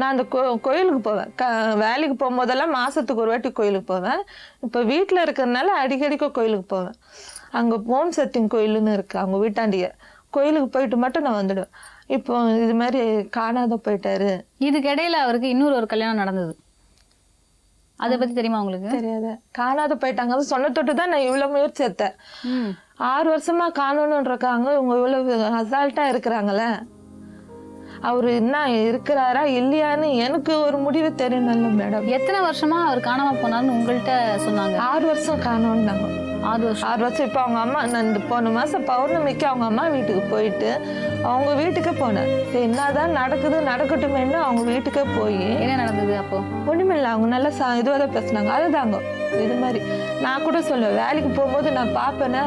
நான் அந்த கோயிலுக்கு போவேன். வேலைக்கு போகும்போதெல்லாம் மாதத்துக்கு ஒரு வாட்டி கோயிலுக்கு போவேன். இப்போ வீட்டில் இருக்கிறதுனால அடிக்கடிக்க கோயிலுக்கு போவேன். அங்கே ஓம் சக்தி கோயிலுன்னு இருக்குது அவங்க வீட்டாண்டிய. கோயிலுக்கு போயிட்டு மட்டும் நான் வந்துடுவேன். இப்போ இது மாதிரி காணாத போயிட்டாரு. இதுக்கு இடையில அவருக்கு இன்னொரு கல்யாணம் நடந்தது, அதை பற்றி தெரியுமா உங்களுக்கு? தெரியாது. காணாத போயிட்டாங்க அது சொன்ன தொட்டு தான் நான் இவ்வளோ முயற்சி எடுத்தேன். 6 வருஷமா காணணுன்றிருக்காங்க. இவங்க இவ்வளோ அசால்ட்டாக இருக்கிறாங்களே, அவர் என்ன இருக்கிறாரா இல்லையான்னு எனக்கு ஒரு முடிவு தெரியணும்ல மேடம். எத்தனை வருஷமா அவர் காணாம போனார்னு உங்கள்கிட்ட சொன்னாங்க? 6 வருஷம் காணோம்னாங்க. 6 வருஷம் 6 வருஷம். இப்போ அவங்க அம்மா நான் இந்த போன மாதம் பௌர்ணமிக்கு அவங்க அம்மா வீட்டுக்கு போயிட்டு அவங்க வீட்டுக்கு போனேன். சரி என்னதான் நடக்குது நடக்கட்டுமேன்னு அவங்க வீட்டுக்கே போய் என்ன நடந்தது அப்போ? ஒன்றுமில்லை, அவங்க நல்லா இதுவாக தான் பேசுனாங்க. அதுதாங்க இது மாதிரி நான் கூட சொல்லுவேன், வேலைக்கு போகும்போது நான் பார்ப்பேனே.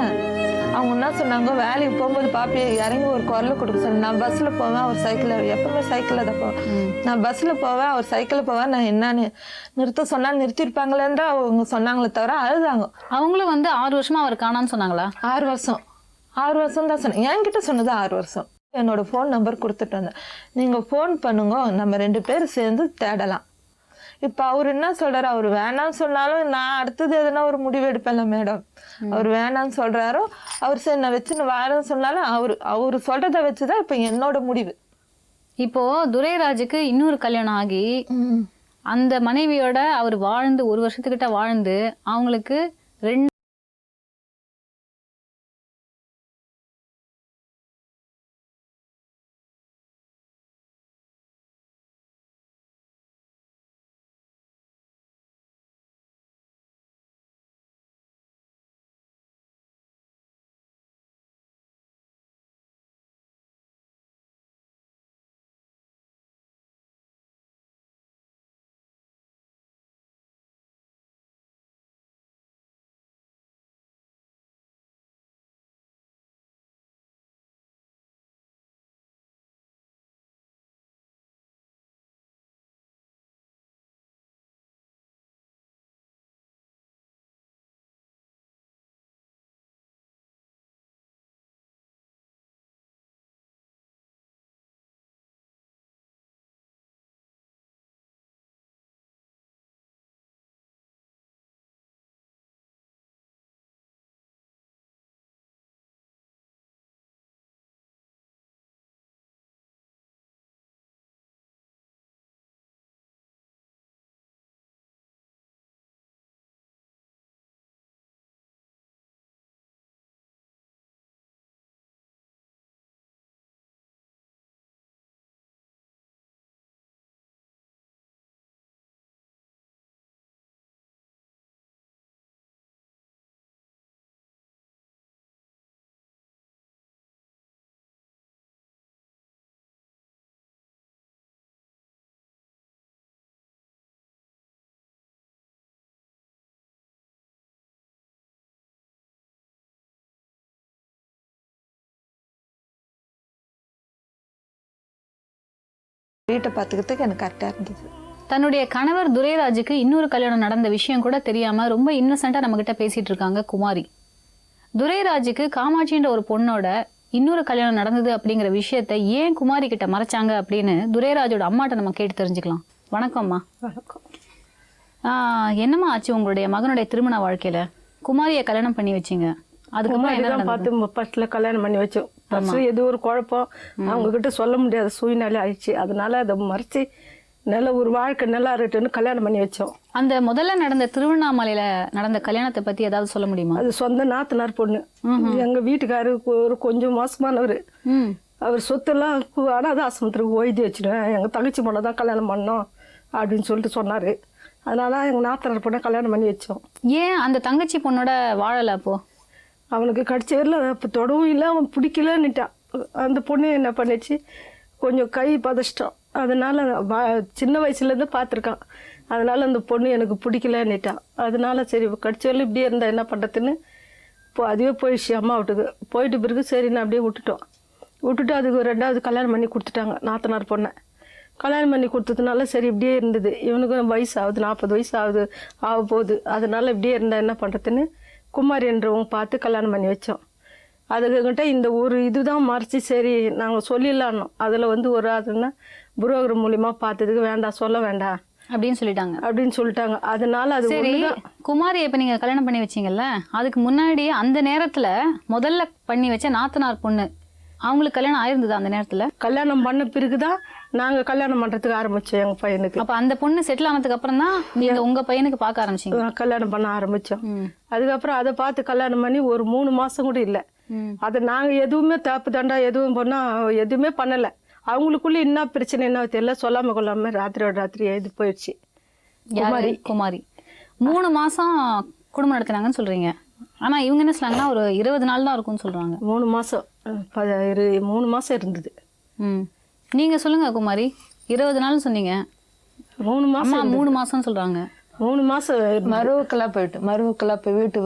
அவங்க என்ன சொன்னாங்க, வேலைக்கு போகும்போது பாப்பி இறங்கி ஒரு குரல் கொடுக்க சொன்னேன். நான் பஸ்ஸில் போவேன், அவர் சைக்கிளில், எப்பவுமே சைக்கிளில் தான் போவேன். நான் பஸ்ஸில் போவேன், அவர் சைக்கிளில் போவேன். நான் என்னன்னு நிறுத்த சொன்னால் நிறுத்திருப்பாங்களேன்னு தான் அவங்க சொன்னாங்களே தவிர அழுதாங்க. அவங்களும் வந்து 6 வருஷமா அவர் காணான்னு சொன்னாங்களா? 6 வருஷம் தான் சொன்னேன். என்கிட்ட சொன்னது 6 வருஷம். என்னோட ஃபோன் நம்பர் கொடுத்துட்டு வந்தேன். நீங்கள் ஃபோன் பண்ணுங்க, நம்ம 2 பேரும் சேர்ந்து தேடலாம். இப்போ அவர் என்ன சொல்கிறாரு, அவர் வேணான்னு சொன்னாலும் நான் அடுத்தது எதனா ஒரு முடிவு எடுப்பேன்ல மேடம். அவர் வேணான்னு சொல்கிறாரோ, அவர் சரி நான் வச்சுன்னு வரேன்னு சொன்னாலும் அவர் சொல்கிறத வச்சு தான் இப்போ என்னோட முடிவு. இப்போ துரைராஜுக்கு இன்னொரு கல்யாணம் ஆகி அந்த மனைவியோட அவர் வாழ்ந்து 1 வருஷத்துக்கிட்ட வாழ்ந்து அவங்களுக்கு 2 வீட்டை பார்த்துக்கிறதுக்கு எனக்கு கரெக்டாக இருந்தது. தன்னுடைய கணவர் துரைராஜுக்கு இன்னொரு கல்யாணம் நடந்த விஷயம் கூட தெரியாம ரொம்ப இன்னசென்ட்டா நம்ம கிட்ட பேசிட்டு இருக்காங்க குமாரி. துரைராஜுக்கு காமாட்சின்ற ஒரு பொண்ணோட இன்னொரு கல்யாணம் நடந்தது அப்படிங்கிற விஷயத்த ஏன் குமாரி கிட்ட மறைச்சாங்க அப்படின்னு துரைராஜோட அம்மாட்ட நம்ம கேட்டு தெரிஞ்சுக்கலாம். வணக்கம்மா. வணக்கம். என்னம்மா ஆச்சு உங்களுடைய மகனுடைய திருமண வாழ்க்கையில? குமாரியை கல்யாணம் பண்ணி வச்சிங்க, அதுக்கப்புறம் என்ன நடந்தது? பார்த்து ஃபர்ஸ்ட்ல கல்யாணம் பண்ணி வச்சோம். ஃபர்ஸ்ட் ஏதோ ஒரு குழப்பம் அவங்க கிட்ட சொல்ல முடியாத சூழ்நிலை ஆயிடுச்சு. அதனால அதை மறைச்சு நல்ல ஒரு வாழ்க்கை நல்லா இருக்குன்னு கல்யாணம் பண்ணி வச்சோம். அந்த முதல்ல நடந்த திருவண்ணாமலையில நடந்த கல்யாணத்தை பத்தி ஏதாவது சொல்ல முடியுமா? அது சொந்த நாத்தனார் பொண்ணு. எங்க வீட்டுக்காரு ஒரு கொஞ்சம் மோசமானவர். அவர் சொத்தெல்லாம் அனாத ஆசிரமத்துக்கு ஓய்தி வச்சுடுவேன், எங்க தங்கச்சி பொண்ணை தான் கல்யாணம் பண்ணோம் அப்படின்னு சொல்லிட்டு சொன்னாரு. அதனால எங்க நாத்தனார் பொண்ணை கல்யாணம் பண்ணி வச்சோம். ஏன் அந்த தங்கச்சி பொண்ணோட வாழல? அப்போ அவனுக்கு கடிச்ச வரல இப்போ தொடவும் இல்லை, அவன் பிடிக்கலன்னுட்டான். அந்த பொண்ணு என்ன பண்ணிச்சு, கொஞ்சம் கை பதஷ்டம். அதனால சின்ன வயசுலேருந்து பார்த்துருக்கான். அதனால அந்த பொண்ணு எனக்கு பிடிக்கலன்னுட்டான். அதனால சரி கடிச்ச வரல இப்படியே இருந்தால் என்ன பண்ணுறதுன்னு இப்போ அதுவே போயிடுச்சு அம்மா வீட்டுக்கு. போயிட்டு பிறகு சரின்னு அப்படியே விட்டுட்டு அதுக்கு 2வது கல்யாணம் பண்ணி கொடுத்துட்டாங்க நாத்தனார் பொண்ணை. கல்யாணம் பண்ணி கொடுத்ததுனால சரி இப்படியே இருந்தது. இவனுக்கும் வயசு ஆகுது, 40 வயசு ஆக போகுது. அதனால இப்படியே இருந்தால் என்ன பண்ணுறதுன்னு குமாரி என்றவங்க பார்த்து கல்யாணம் பண்ணி வச்சோம். அதுக்கிட்ட இந்த ஒரு இதுதான் மறைச்சி சரி நாங்கள் சொல்லிடலான்னோம். அதில் ஒரு அதுன்னா புரோகர் மூலியமாக பார்த்ததுக்கு வேண்டாம் சொல்ல வேண்டாம் அப்படின்னு சொல்லிட்டாங்க. அதனால அது சரி. குமாரி இப்ப நீங்க கல்யாணம் பண்ணி வச்சீங்கல்ல, அதுக்கு முன்னாடி அந்த நேரத்துல முதல்ல பண்ணி வச்ச நாத்தனார் பொண்ணு அவங்களுக்கு கல்யாணம் ஆயிருந்தது? அந்த நேரத்துல கல்யாணம் பண்ண பிறகுதான் நாங்க கல்யாணம் பண்றதுக்கு ஆரம்பிச்சோம் எங்க பையனுக்கு. அப்ப அந்த பொண்ணு செட்டில் ஆனதுக்கு அப்புறம் தான் நீங்க உங்க பையனுக்கு பார்க்க ஆரம்பிச்சீங்க? கல்யாணம் பண்ண ஆரம்பிச்சோம். அதுக்கப்புறம் அதை பார்த்து கல்யாணம் பண்ணி ஒரு 3 மாசம் கூட இல்லை. அதை நாங்க எதுவுமே தப்பு தண்டா எதுவும் பண்ணா எதுவுமே பண்ணல. அவங்களுக்குள்ள என்ன பிரச்சனை என்ன தெரியல, சொல்லாம கொள்ளாம ராத்திரியோட ராத்திரி எழுதி போயிடுச்சு. குமாரி 3 மாசம் குடும்பம் நடத்தினாங்கன்னு சொல்றீங்க. ஆனா இவங்க என்ன சொன்னாங்கன்னா ஒரு 20 நாள் தான் இருக்கும்னு சொல்றாங்க. 3 மாதம் 3 மாதம் இருந்தது. நீங்க சொல்லுங்க குமாரி, 20 நாள் சொன்னீங்க, 3 மாதம் அம்மா 3 மாசம் சொல்றாங்க. 3 மாதம் மருவுக்கெல்லாம் போய் வீட்டு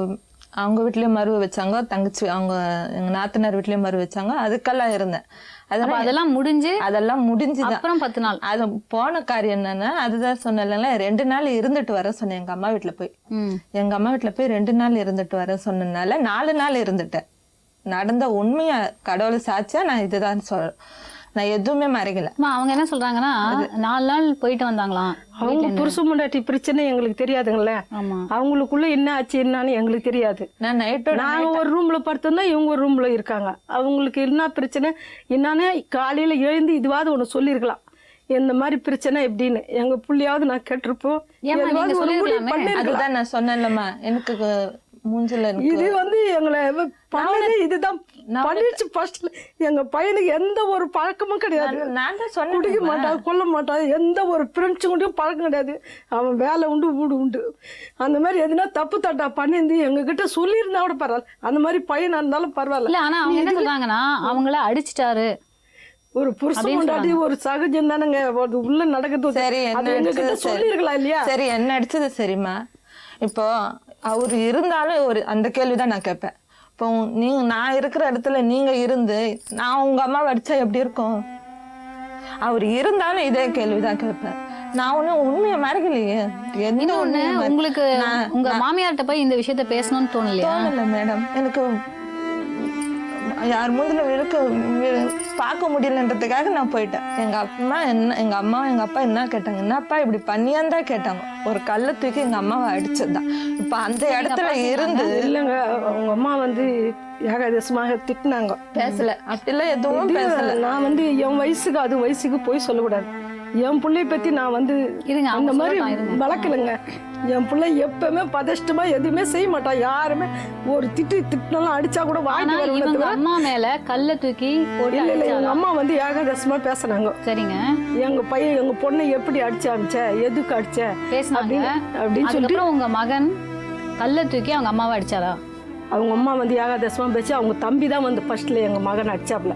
அவங்க வீட்லேயும் மருவு வச்சாங்க, தங்கச்சி அவங்க எங்கள் நாத்தனார் வீட்லேயும் மருவு வச்சாங்க, அதுக்கெல்லாம் இருந்தேன். அதெல்லாம் முடிஞ்சு அதெல்லாம் முடிஞ்சுதான். அப்புறம் 10 நாள் அது போன காரியம் என்னன்னா, அதுதான் சொன்னேன்ல, 2 நாள் இருந்துட்டு வர சொன்னேன் எங்கள் அம்மா வீட்டில் போய். எங்கள் அம்மா வீட்டில் போய் 2 நாள் இருந்துட்டு வர சொன்னதுனால 4 நாள் இருந்துட்டேன். நடந்த உண்மையா கடவுளை சாட்சியா நான் இதுதான் சொல்றேன், நான் எதுவுமே மறைக்கல. அவங்க என்ன சொல்றாங்கன்னா 4 நாள் போயிட்டு வந்தாங்களாம். அவங்க புருஷ முண்டாட்டி பிரச்சனை எங்களுக்கு தெரியாதுங்களே. ஆமா, அவங்களுக்குள்ள என்ன ஆச்சு என்னன்னு எங்களுக்கு தெரியாது. நான் நைட்டோட நாங்க ஒரு ரூம்ல படுத்தோம்னா இவங்க ஒரு ரூம்ல இருக்காங்க. அவங்களுக்கு என்ன பிரச்சனை என்னன்னு காலையில எழுந்து இதுவாது ஒண்ணு சொல்லிருக்கலாம், இந்த மாதிரி பிரச்சனை எப்படின்னு. எங்க புள்ளியாவது நான் கேட்டிருப்போம். அதுதான் நான் சொன்னேன்லம்மா, எனக்கு மூஞ்சில இது எங்களை பண்ணது இதுதான் பண்ணிடுச்சு. ஃபர்ஸ்ட்ல எங்க பையனுக்கு எந்த ஒரு பழக்கமும் கிடையாது. நான் தான் சொன்னேன், குடிக்க மாட்டான், கொல்ல மாட்டான், எந்த ஒரு ஃப்ரெண்ட்ஸு கூடயும் பழக்கம் கிடையாது. அவன் வேலை உண்டு வீடு உண்டு. அந்த மாதிரி எதுனா தப்பு தட்டா பண்ணியிருந்து எங்ககிட்ட சொல்லியிருந்தா கூட பரவாயில்ல, அந்த மாதிரி பையனா இருந்தாலும் பரவாயில்ல. இல்ல ஆனா அவங்க என்ன சொல்றாங்கன்னா அவங்கள அடிச்சிட்டாரு. ஒரு புருஷன் கொண்டாடி ஒரு சகஜம் தானங்க, உள்ள நடக்கிறது. சரி, எங்ககிட்ட சொல்லிருக்கலாம் இல்லையா? சரி, என்ன அடிச்சது சரிம்மா. இப்போ அவர் இருந்தாலும் ஒரு அந்த கேள்விதான் நான் கேட்பேன். இப்போ நான் இருக்கிற இடத்துல நீங்க இருந்து நான் உங்க அம்மாவை அடிச்சா எப்படி இருக்கும்? அவர் இருந்தாலும் இதே கேள்விதான் கேட்பேன். நான் ஒன்னும் உண்மையை மறைக்கலையே. எந்த ஒண்ணு உங்களுக்கு உங்க மாமியார்கிட்ட போய் இந்த விஷயத்த பேசணும்னு தோணலையா? தோணல மேடம். எனக்கு யார் மூஞ்சில பார்க்க முடியலன்றதுக்காக நான் போயிட்டேன். எங்க அம்மா எங்க அப்பா என்ன கேட்டாங்க, என்னப்பா இப்படி பண்ணியான் தான் கேட்டாங்க. ஒரு கல்லை தூக்கி எங்க அம்மாவை அடிச்சதுதான். இப்ப அந்த இடத்துல இருந்து இல்லைங்க, அவங்க அம்மா ஏகாதசமாக திட்டினாங்க. பேசல, அப்படிலாம் எதுவும் பேசல. நான் என் வயசுக்கு அது வயசுக்கு போய் சொல்லக்கூடாது. என் பிள்ளைய பத்தி நான் அந்த மாதிரி வளர்க்கலைங்க. என் பிள்ளை எப்பவுமே பதஷ்டமா எதுவுமே செய்ய மாட்டான். யாருமே ஒரு திட்டினாலும் அடிச்சா கூட வாங்கிட்டு அம்மா மேல கல்ல தூக்கி இல்ல இல்ல, எங்க அம்மா ஏகாதசமா பேசுனாங்க. சரிங்க, எங்க பையன் எங்க பொண்ணை எப்படி அடிச்சு அமிச்ச, எதுக்கு அடிச்ச பேசினாங்க அப்படின்னு சொல்லிட்டு. உங்க மகன் கல்ல தூக்கி அவங்க அம்மாவை அடிச்சாரா? அவங்க அம்மா ஏகாதசமா பேச்சு. அவங்க தம்பி தான் ஃபர்ஸ்ட்ல எங்க மகன் அடிச்சாப்ல.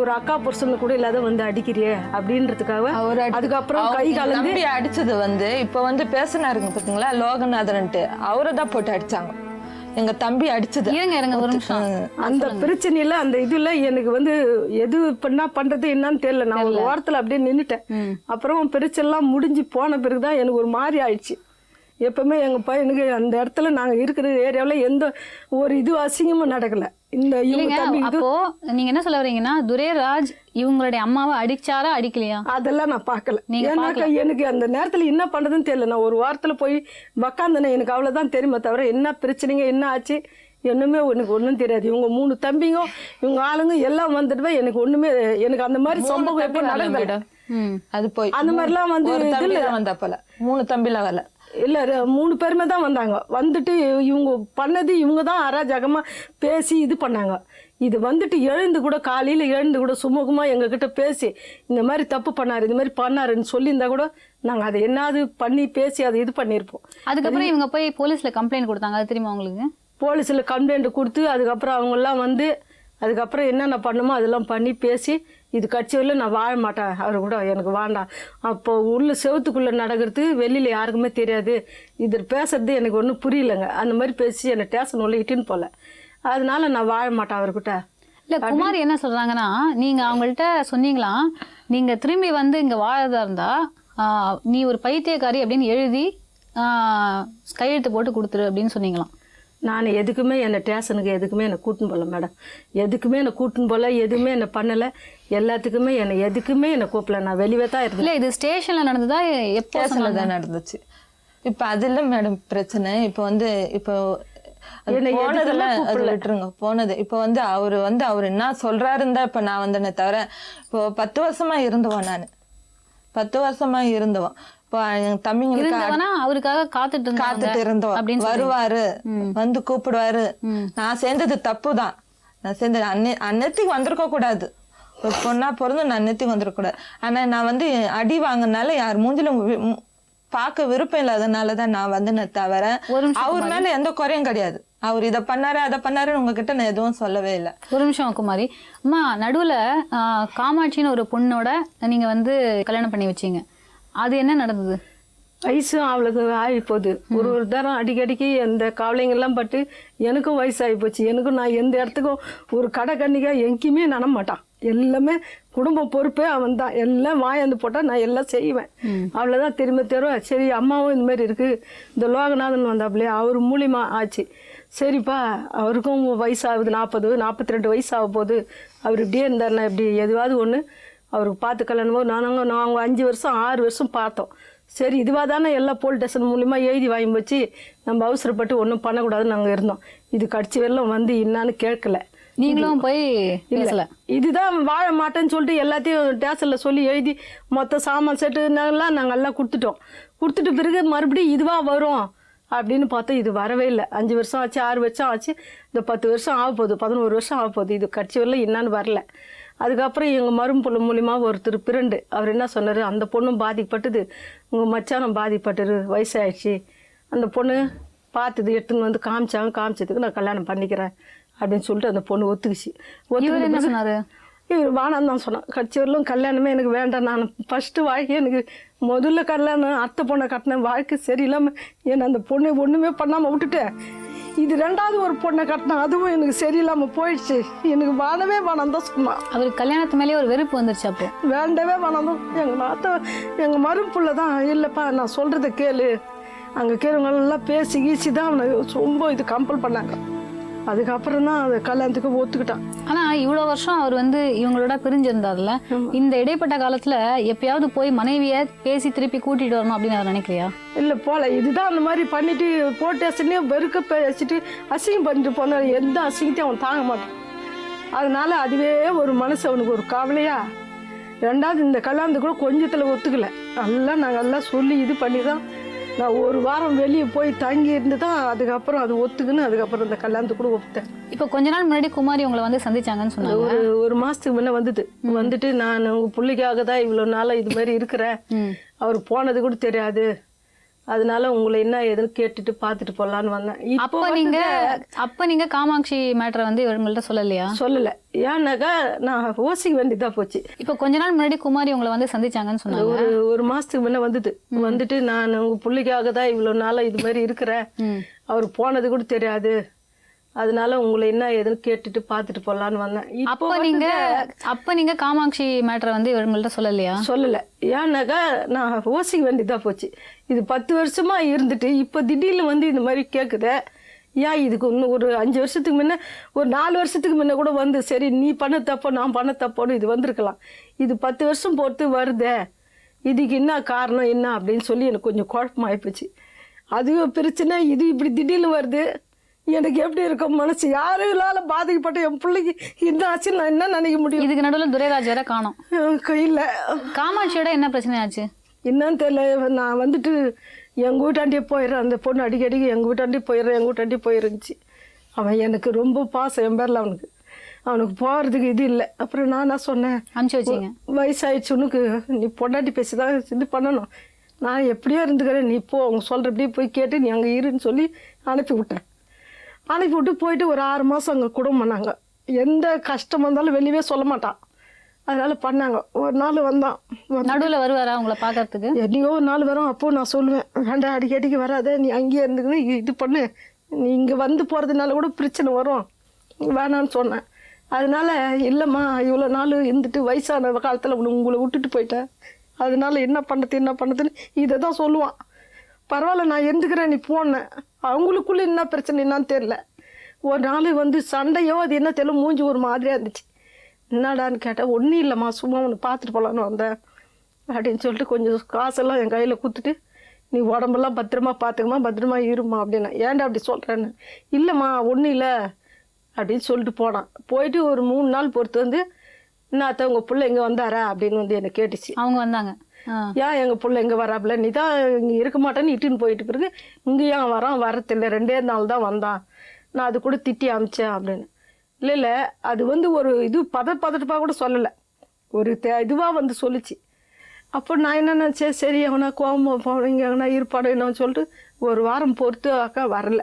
ஒரு அக்கா புருஷன் கூட இல்லாத அடிக்கிறியே அப்படின்றதுக்காக அதுக்கப்புறம் கை கலந்து அடிச்சது இப்ப பேசினாருங்க பாத்தீங்களா, லோகநாதன்ட்டு, அவரை தான் போட்டு அடிச்சாங்க. எங்க தம்பி அடிச்சது. ஒரு நிமிஷம், அந்த பிரச்சனையில அந்த இதுல எனக்கு எது பண்ணா பண்றது என்னன்னு தெரியல. நான் ஒரு வாரத்துல அப்படியே நின்னுட்டேன். அப்புறம் பிரச்சனை முடிஞ்சு போன பிறகுதான் எனக்கு ஒரு மாதிரி ஆயிடுச்சு. எப்பவுமே எங்க பையனுக்கு அந்த இடத்துல நாங்க இருக்கிற ஏரியாவில எந்த ஒரு அசிங்கமும் நடக்கல. அப்போ நீங்க என்ன சொல்ல வரீங்கன்னா, துரைராஜ் இவங்களுடைய அம்மாவை அடிச்சாரா அடிக்கலையா? அதெல்லாம் நான் பார்க்கல. ஏன்னாக்கா எனக்கு அந்த நேரத்துல என்ன பண்றதுன்னு தெரியல. நான் ஒரு வாரத்துல போய் உக்காந்தேன். எனக்கு அவ்வளவுதான் தெரியுமா தவிர என்ன பிரச்சனைங்க என்ன ஆச்சு ஒண்ணுமே எனக்கு ஒன்றும் தெரியாது. இவங்க 3 தம்பிங்க இவங்க ஆளுங்க எல்லாம் வந்துட்டு எனக்கு ஒண்ணுமே எனக்கு அந்த மாதிரி சம்பவம் எப்போ நடந்தது. அது போய் அந்த மாதிரிலாம் வந்தா போல 3 தம்பிலாம் வரல. இல்லை 3 பேருமே தான் வந்தாங்க. வந்துட்டு இவங்க பண்ணது இவங்க தான் அராஜகமாக பேசி இது பண்ணாங்க. இது எழுந்து கூட காலையில் எழுந்து கூட சுமூகமாக எங்ககிட்ட பேசி இந்த மாதிரி தப்பு பண்ணார், இந்த மாதிரி பண்ணாருன்னு சொல்லியிருந்தா கூட நாங்கள் அதை என்னது பண்ணி பேசி அதை இது பண்ணியிருப்போம். அதுக்கப்புறம் இவங்க போய் போலீஸில் கம்ப்ளைண்ட் கொடுத்தாங்க, அது தெரியுமா உங்களுக்கு? போலீஸில் கம்ப்ளைண்ட் கொடுத்து அதுக்கப்புறம் அவங்கெல்லாம் அதுக்கப்புறம் என்னென்ன பண்ணுமோ அதெல்லாம் பண்ணி பேசி இது கட்சியில் நான் வாழ மாட்டேன், அவர் கூட எனக்கு வேண்டாம். அப்போ உள்ள செவத்துக்குள்ளே நடக்கிறது வெளியில் யாருக்குமே தெரியாது, இது பேசுறது எனக்கு ஒன்றும் புரியலைங்க. அந்த மாதிரி பேசி என்னை ஸ்டேஷன் உள்ள இட்டுன்னு போகல. அதனால நான் வாழ மாட்டேன் அவர்கிட்ட. இல்லை, குமாரி என்ன சொல்கிறாங்கன்னா, நீங்கள் அவங்கள்ட்ட சொன்னீங்களா, நீங்கள் திரும்பி இங்கே வாழறதா இருந்தால் நீ ஒரு பைத்தியக்காரி அப்படின்னு எழுதி கையெழுத்து போட்டு கொடுத்துரு அப்படின்னு சொன்னீங்களாம். நான் எதுக்குமே என்னை ஸ்டேஷனுக்கு எதுக்குமே என்னை கூட்டின்னு போகல மேடம். எதுக்குமே என்னை கூட்டின்னு போகல, எதுவுமே என்னை பண்ணலை, எல்லாத்துக்குமே எதுக்குமே என்னை கூப்பிடல. நான் வெளியே தான் இருந்தேன். இல்லை, இது ஸ்டேஷனில் நடந்ததா? ஸ்டேஷனில் தான் நடந்துச்சு. இப்போ அது இல்லை மேடம் பிரச்சனை. இப்போ இப்போ போனது இப்போ அவரு அவர் என்ன சொல்றாருன்னு தான் இப்போ நான் வந்தேனே தவிர, இப்போ 10 வருஷமா இருந்தவன். நான் 10 வருஷமா இருந்தவன். இப்போ என் தம்பிங்களுக்கு அவருக்காக காத்துட்டு இருந்தோம். வருவாரு, வந்து கூப்பிடுவாரு. நான் சேர்ந்தது தப்பு தான். நான் சேர்ந்தது அன்னத்துக்கு வந்திருக்க கூடாது. ஒரு பொண்ணா பிறந்து நான் அன்னத்துக்கு வந்துடக்கூடாது. ஆனா நான் அடி வாங்கினால யார் மூஞ்சிலும் பார்க்க விருப்பம் இல்லாதனாலதான் நான் தவிர அவர் மேல எந்த குறையும் கிடையாது. அவர் இதை பண்ணாரு அதை பண்ணாருன்னு உங்ககிட்ட நான் எதுவும் சொல்லவே இல்லை. ஒரு நிமிஷம் குமாரி அம்மா, நடுவில் காமாட்சின்னு ஒரு பொண்ணோட நீங்க வந்து கல்யாணம் பண்ணி வச்சீங்க, அது என்ன நடந்தது? வயசும் அவளுக்கு ஆகி போகுது. ஒரு தரம் அடிக்கடிக்கு அந்த கவலைங்கெல்லாம் பட்டு எனக்கும் வயசாகி போச்சு. எனக்கும் நான் எந்த இடத்துக்கும் ஒரு கடை கண்ணிக்காக எங்கேயுமே நட மாட்டான். எல்லாமே குடும்ப பொறுப்பே அவன் தான். எல்லாம் வாயாந்து போட்டால் நான் எல்லாம் செய்வேன். அவ்வளோதான் திரும்ப தருவேன். சரி அம்மாவும் இந்த மாதிரி இருக்குது, இந்த லோகநாதன் வந்தாப்புலையே அவர் மூலியமா ஆச்சு. சரிப்பா அவருக்கும் வயசாகுது, 42 வயசு ஆக போகுது, அவர் இப்படியே இருந்தாருன்னா இப்படி எதுவாவது ஒன்று அவருக்கு பார்த்து கல்யாணமோ நாங்கள் 5 வருஷம் 6 வருஷம் பார்த்தோம். சரி இதுவாக தானே எல்லாம் போலீஸ் ஸ்டேஷன் மூலிமா எழுதி வாங்கி வச்சு நம்ம அவசரப்பட்டு ஒன்றும் பண்ணக்கூடாதுன்னு நாங்கள் இருந்தோம். இது கடிச்சு வெள்ளம் வந்து என்னான்னு கேட்கல. நீங்களும் போய் பேசல? இதுதான் வாழ மாட்டேன்னு சொல்லிட்டு எல்லாத்தையும் ஸ்டேஷனில் சொல்லி எழுதி மொத்த சாமான் செட்டுனாலாம் நாங்கள் எல்லாம் கொடுத்துட்டு பிறகு மறுபடியும் இதுவாக வரும் அப்படின்னு பார்த்தா இது வரவே இல்லை. 5 வருஷம் ஆச்சு, 6 வருஷம் ஆச்சு, இந்த 10 வருஷம் ஆக போகுது, 11 வருஷம் ஆக போகுது. இது கட்சி வரல என்னான்னு வரல. அதுக்கப்புறம் எங்கள் மரும்பொண்ணு மூலிமா ஒருத்தர் பிறண்டு அவர் என்ன சொன்னார், அந்த பொண்ணும் பாதிக்கப்பட்டது, உங்கள் மச்சானம் பாதிப்பட்டது, வயசாகிடுச்சு, அந்த பொண்ணு பார்த்துது எடுத்துன்னு வந்து காமிச்சதுக்கு நான் கல்யாணம் பண்ணிக்கிறேன் அப்படின்னு சொல்லிட்டு அந்த பொண்ணு ஒத்துக்குச்சு. என்ன சொன்னாரு? இவர் வானான்னு தான் சொன்னான். கட்சி வரலும் கல்யாணமே எனக்கு வேண்டாம், நான் ஃபஸ்ட்டு வாழ்க்கை எனக்கு முதல்ல கல்யாணம் அத்தை பொண்ணை கட்டினேன், வாழ்க்கை சரியில்லாமல் ஏன்னா அந்த பொண்ணை ஒன்றுமே பண்ணாமல் விட்டுட்டேன். இது 2வது ஒரு பொண்ணை கட்டினேன், அதுவும் எனக்கு சரியில்லாமல் போயிடுச்சு, எனக்கு வாழவே வேணாம் தான் சொன்னான். அவருக்கு கல்யாணத்து மேலேயே ஒரு வெறுப்பு வந்துருச்சு. அப்போ வேண்டவே வேணாம் தான். எங்கள் மருப்புள்ள தான் இல்லைப்பா நான் சொல்கிறத கேளு, அங்கே கேளுங்கெல்லாம் பேசி கீசி தான் அவனை ரொம்ப இது கம்பல் பண்ணாங்க. அதுக்கப்புறம் தான் அது கல்யாணத்துக்கு ஒத்துக்கிட்டான். ஆனா இவ்வளவு வருஷம் அவர் வந்து இவங்களோட பிரிஞ்சிருந்தார்ல, இந்த இடைப்பட்ட காலத்துல எப்பயாவது போய் மனைவியை பேசி திருப்பி கூட்டிட்டு வரணும் அப்படின்னு அவர் நினைக்கலையா? இல்லை போல, இதுதான் அந்த மாதிரி பண்ணிட்டு போட்டேசனே வெறுக்க பேசிட்டு அசிங்கம் பண்ணிட்டு போன எந்த அசிங்கத்தையும் அவன் தாங்க மாட்டான். அதனால அதுவே ஒரு மனசு அவனுக்கு ஒரு கவலையா. 2வது இந்த கல்யாணத்துக்கு கூட கொஞ்சத்தில் ஒத்துக்கல. எல்லாம் நாங்கள் எல்லாம் சொல்லி இது பண்ணி தான் நான் ஒரு வாரம் வெளியே போய் தங்கி இருந்து தான் அதுக்கப்புறம் அது ஒத்துக்குன்னு அதுக்கப்புறம் இந்த கல்யாணத்துக்கு கூட ஒப்புத்தேன். இப்போ கொஞ்ச நாள் முன்னாடி குமாரி உங்களை வந்து சந்திச்சாங்கன்னு சொன்னாங்க. ஒரு மாசத்துக்கு முன்ன வந்துட்டு நான் உங்க பிள்ளைக்காக தான் இவ்வளோ நாளாக இது மாதிரி இருக்கிறேன், அவர் போனது கூட தெரியாது, அதனால உங்களை என்ன ஏதுன்னு கேட்டுட்டு பார்த்துட்டு போகலான்னு வந்தேன். அப்போ நீங்க காமாட்சி மேட்டரை வந்து இவங்கள்ட்ட சொல்லலையா? சொல்லலை. ஏன்னாக்கா நான் யோசிக்க வேண்டியதா போச்சு. இப்போ கொஞ்ச நாள் முன்னாடி குமாரி உங்களை வந்து சந்திச்சாங்கன்னு சொன்னாங்க. ஒரு மாசத்துக்கு முன்ன வந்துட்டு நான் உங்க பிள்ளைக்காக தான் இவ்வளோ நாளாக இது மாதிரி இருக்கிறேன், அவர் போனது கூட தெரியாது, அதனால உங்களை என்ன ஏதுன்னு கேட்டுட்டு பார்த்துட்டு போகலான்னு வந்தேன். அப்போ நீங்க காமாட்சி மேட்டரை வந்து இவங்கள்ட்ட சொல்லலையா? சொல்லலை. ஏன்னாக்கா நான் யோசிக்க வேண்டியதா போச்சு. இது 10 வருஷமா இருந்துட்டு இப்போ திடீர்னு வந்து இந்த மாதிரி கேட்குதே, ஏன் இதுக்கு இன்னும் ஒரு 5 வருஷத்துக்கு முன்ன ஒரு 4 வருஷத்துக்கு முன்ன கூட வந்து சரி நீ பண்ண தப்போ நான் பண்ண தப்போன்னு இது வந்திருக்கலாம். இது 10 வருஷம் பொறுத்து வருதே, இதுக்கு என்ன காரணம் என்ன அப்படின்னு சொல்லி எனக்கு கொஞ்சம் குழப்பமாயிப்போச்சு. அதுவும் பிரச்சனை, இது இப்படி திடீர்னு வருது, எனக்கு எப்படி இருக்கும் மனசு? யாருனால பாதிக்கப்பட்ட என் பிள்ளைக்கு இந்த ஆச்சு நான் என்ன நினைக்க முடியும்? இதுக்கு நடுவில் துரைராஜ் வேற காணோம் கையில். காமாட்சியோட என்ன பிரச்சனை ஆச்சு என்னன்னு தெரியல. நான் வந்துட்டு எங்கள் வீட்டாண்டியே போயிடுறேன், அந்த பொண்ணு அடிக்கடிக்கு எங்கள் வீட்டாண்டியே போயிருந்துச்சு. அவன் எனக்கு ரொம்ப பாசம் என் பேரில், அவனுக்கு போகிறதுக்கு இது இல்லை. அப்புறம் நான் என்ன சொன்னேன், அனுப்பிச்சு வச்சிங்க, வயசாயிடுச்சு உனக்கு, நீ பொண்டாட்டி பேசி தான் இது பண்ணணும், நான் எப்படியோ இருந்துக்கிறேன், நீ போ, அவங்க சொல்கிறபடியே போய் கேட்டு நீ அங்கே இருன்னு சொல்லி அனுப்பி விட்டேன். அனுப்பி விட்டு போயிட்டு ஒரு 6 மாதம் அங்கே குடும்பம் பண்ணாங்க. எந்த கஷ்டம் வந்தாலும் வெளியவே சொல்ல மாட்டான், அதனால பண்ணாங்க. ஒரு நாள் வந்தான், நடுவில் வருவாரா உங்களை பார்க்கறதுக்கு? என்னையோ ஒரு நாள் வரும். அப்போது நான் சொல்லுவேன், வேண்டாம் அடிக்கடிக்கு வராத, நீ அங்கேயே இருந்துக்கின்னு இது பண்ணு, நீ இங்கே வந்து போகிறதுனால கூட பிரச்சனை வரும், வேணான்னு சொன்னேன். அதனால இல்லைம்மா இவ்வளோ நாள் இருந்துட்டு வயசான காலத்தில் உங்களை விட்டுட்டு போயிட்டேன், அதனால என்ன பண்ணுறதுன்னு இதை தான் சொல்லுவான். பரவாயில்ல நான் இருந்துக்கிறேன் நீ போனேன். அவங்களுக்குள்ளே என்ன பிரச்சனை என்னான்னு தெரில. ஒரு நாள் வந்து சண்டையோ அது என்ன தெரியல, மூஞ்சி ஒரு மாதிரியாக இருந்துச்சு. என்னடான்னு கேட்டேன், ஒன்றும் இல்லைம்மா சும்மா ஒன்று பார்த்துட்டு போகலான்னு வந்தேன் அப்படின்னு சொல்லிட்டு கொஞ்சம் காசெல்லாம் என் கையில் கொடுத்துட்டு நீ உடம்பெல்லாம் பத்திரமா பார்த்துக்கமா, பத்திரமா இருமா அப்படின்னா. ஏன்டா அப்படி சொல்கிறேன்னு, இல்லைம்மா ஒன்றும் இல்லை அப்படின்னு சொல்லிட்டு போனான். போயிட்டு ஒரு 3 நாள் பொறுத்து வந்து என்னத்த உங்கள் பிள்ளை எங்கே வந்தாரா அப்படின்னு வந்து என்னை கேட்டுச்சு. அவங்க வந்தாங்க. ஏன் எங்கள் பிள்ளை எங்கே வராப்புல, நீ தான் இங்கே இருக்க மாட்டேன்னு இட்டுன்னு போயிட்டு பிறகு இங்கே ஏன் வரத்தில்லை, 2 நாள் தான் வந்தான், நான் அது கூட திட்டி அமிச்சேன் அப்படின்னு. இல்லை அது வந்து ஒரு இது பதட்டப்பாக கூட சொல்லலை, ஒரு இதுவாக வந்து சொல்லிச்சு. அப்போ நான் என்ன நினச்சேன், சரி அவனா கோவம் போனீங்க அவனா இருப்பாடு என்னன்னு சொல்லிட்டு ஒரு வாரம் பொறுத்து அக்கா வரல.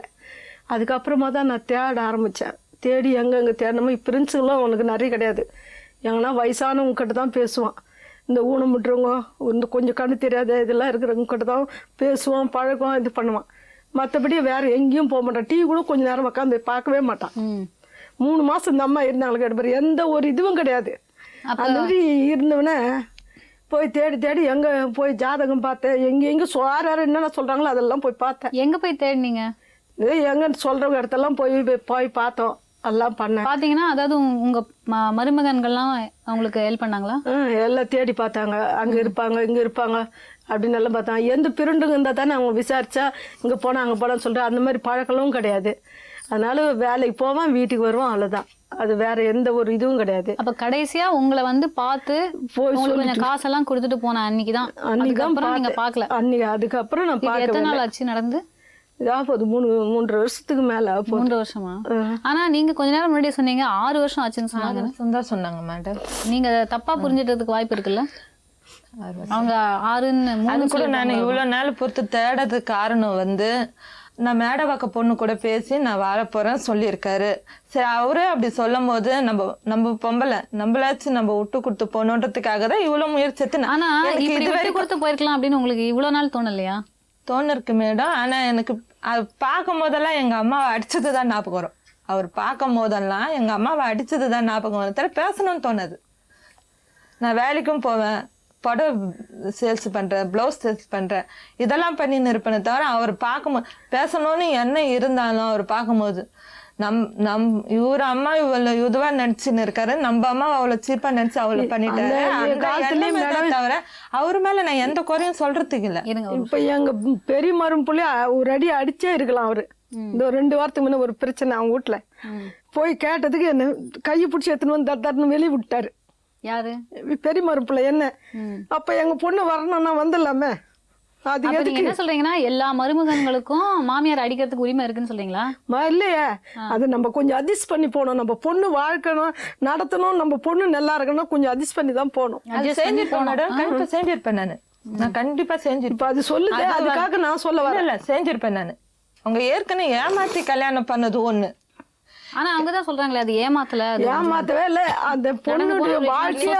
அதுக்கப்புறமா தான் நான் தேட ஆரம்பித்தேன். தேடி எங்கெங்கே தேடணுமோ ஃப்ரெண்ட்ஸுங்களும் அவனுக்கு நிறைய கிடையாது. எங்கன்னா வயசானவங்க கிட்ட தான் பேசுவான். இந்த ஊனமுட்டுறவங்க, இந்த கொஞ்சம் கண்ணு தெரியாத இதெல்லாம் இருக்கிறவங்க கிட்ட தான் பேசுவான், பழகுவான், இது பண்ணுவான். மற்றபடி வேறு எங்கேயும் போக மாட்டான். டீ கூட கொஞ்சம் நேரம் உட்காந்து பார்க்கவே மாட்டான். 3 மாதம் இந்த அம்மா இருந்தாங்க கேட்டு எந்த ஒரு இதுவும் கிடையாது. அந்த மாதிரி இருந்தவனே போய் தேடி தேடி எங்கே போய் ஜாதகம் பார்த்தேன். எங்கே யார் என்னென்ன சொல்கிறாங்களோ அதெல்லாம் போய் பார்த்தேன். எங்க போய் தேடினீங்க? இது எங்கன்னு சொல்கிறவங்க இடத்தெல்லாம் போய் பார்த்தோம், எல்லாம் பண்ணேன். பாத்தீங்கன்னா அதாவது உங்க மருமகன்கள்லாம் அவங்களுக்கு ஹெல்ப் பண்ணாங்களா? எல்லாம் தேடி பார்த்தாங்க. அங்கே இருப்பாங்க, இங்கே இருப்பாங்க அப்படின்னு எல்லாம் பார்த்தாங்க. எந்த பிறண்டுங்க இருந்தால் தானே அவங்க விசாரிச்சா இங்கே போனால் அங்கே போனான்னு சொல்லிட்டு அந்த மாதிரி பழக்கமும் கிடையாது. அதனால வேலைக்கு போவான், வீட்டுக்கு வருவான், அவ்வளோதான். அது வேற எந்த ஒரு இதுவும் கிடையாது. அப்ப கடைசியா உங்களை வந்து பார்த்து உங்களுக்கு கொஞ்சம் காசெல்லாம் கொடுத்துட்டு போனேன் அன்னைக்கு தான் நீங்க பார்க்கல? அன்னைக்கு அதுக்கப்புறம் நான் பார்க்கல. எத்தனை நாள் ஆச்சு நடந்து? இதாகுது 3 வருஷத்துக்கு மேல. 3 வருஷமா? ஆனா நீங்க கொஞ்ச நேரம் முன்னாடி சொன்னீங்க 6 வருஷம் ஆச்சுன்னு சொன்னாங்க. சொன்னாங்க மேடம். நீங்க தப்பா புரிஞ்சிட்டதுக்கு வாய்ப்பு இருக்குல்ல? அவங்க 6ன்னு 3 கூட நான் இவ்வளவு நாள் பொறுத்து தேடறதுக்கு காரணம் வந்து நான் மேடவாக்க பொண்ணு கூட பேசி நான் வரப்போறேன்னு சொல்லியிருக்காரு. சரி, அவரே அப்படி சொல்லும் போது நம்ம பொம்பளை நம்மளாச்சும் நம்ம விட்டு கொடுத்து போகணுன்றதுக்காக தான் இவ்வளவு முயற்சி எடுத்து. ஆனா இப்படி விட்டு கொடுத்து போயிருக்கலாம் அப்படின்னு உங்களுக்கு இவ்வளவு நாள் தோணலையா? தோணிருக்கு மேடம். ஆனா எனக்கு அது பார்க்கும் போதெல்லாம் எங்க அம்மாவை அடிச்சதுதான் ஞாபகம் வரும். அவர் பார்க்கும் போதெல்லாம் எங்க அம்மாவை அடிச்சதுதான் ஞாபகம் வரும். தவிர பேசணும்னு தோணுது. நான் வேலைக்கும் போவேன், புடவை சேல்ஸ் பண்ணுறேன், ப்ளவுஸ் சேல்ஸ் பண்ணுறேன், இதெல்லாம் பண்ணின்னு இருப்பேனே தவிர அவர் பார்க்கும்போது பேசணும்னு என்ன இருந்தாலும் அவர் பார்க்கும்போது இவர் அம்மா இவ்வளோ இதுவாக நினச்சின்னு இருக்காரு, நம்ம அம்மா அவ்வளோ சீப்பாக நினச்சி அவ்வளோ பண்ணிட்டாரு தவிர அவர் மேலே நான் எந்த குறையும் சொல்றதுக்கு இல்லை. இப்போ எங்க பெரிய மரும் புள்ளி ஒரு அடி அடிச்சே இருக்கலாம். அவரு இந்த 2 வாரத்துக்கு முன்ன ஒரு பிரச்சனை அவங்க வீட்டுல போய் கேட்டதுக்கு என்ன கையை பிடிச்சி எடுத்துன்னு வந்து தட்டுன்னு வெளியே விட்டாரு. யாரு? பெரிய மருப்புல என்ன. அப்ப எங்க பொண்ணு வரணும்னா வந்துடலாமே. அது நீங்க என்ன சொல்றீங்கன்னா எல்லா மருமகன்களுக்கும் மாமியார் அடிக்கிறதுக்கு உரிமை இருக்குன்னு சொல்றீங்களா? இல்லையே, அது நம்ம கொஞ்சம் அட்ஜஸ்ட் பண்ணி போகணும். நம்ம பொண்ணு வாழ்க்கணும், நடத்தணும், நம்ம பொண்ணு நல்லா இருக்கணும், கொஞ்சம் அட்ஜஸ்ட் பண்ணி தான் போகணும். செஞ்சிருப்பேன் நான் கண்டிப்பா செஞ்சிருப்பேன். அது சொல்லுது, அதுக்காக நான் சொல்ல வரல. செஞ்சிருப்பேன் நான். அவங்க ஏற்கனவே ஏமாற்றி கல்யாணம் பண்ணது ஒண்ணு. ஆனா அவங்கதான் சொல்றாங்களே அது ஏமாத்தவே இல்ல. அந்த பொண்ணுடைய வாழ்க்கைய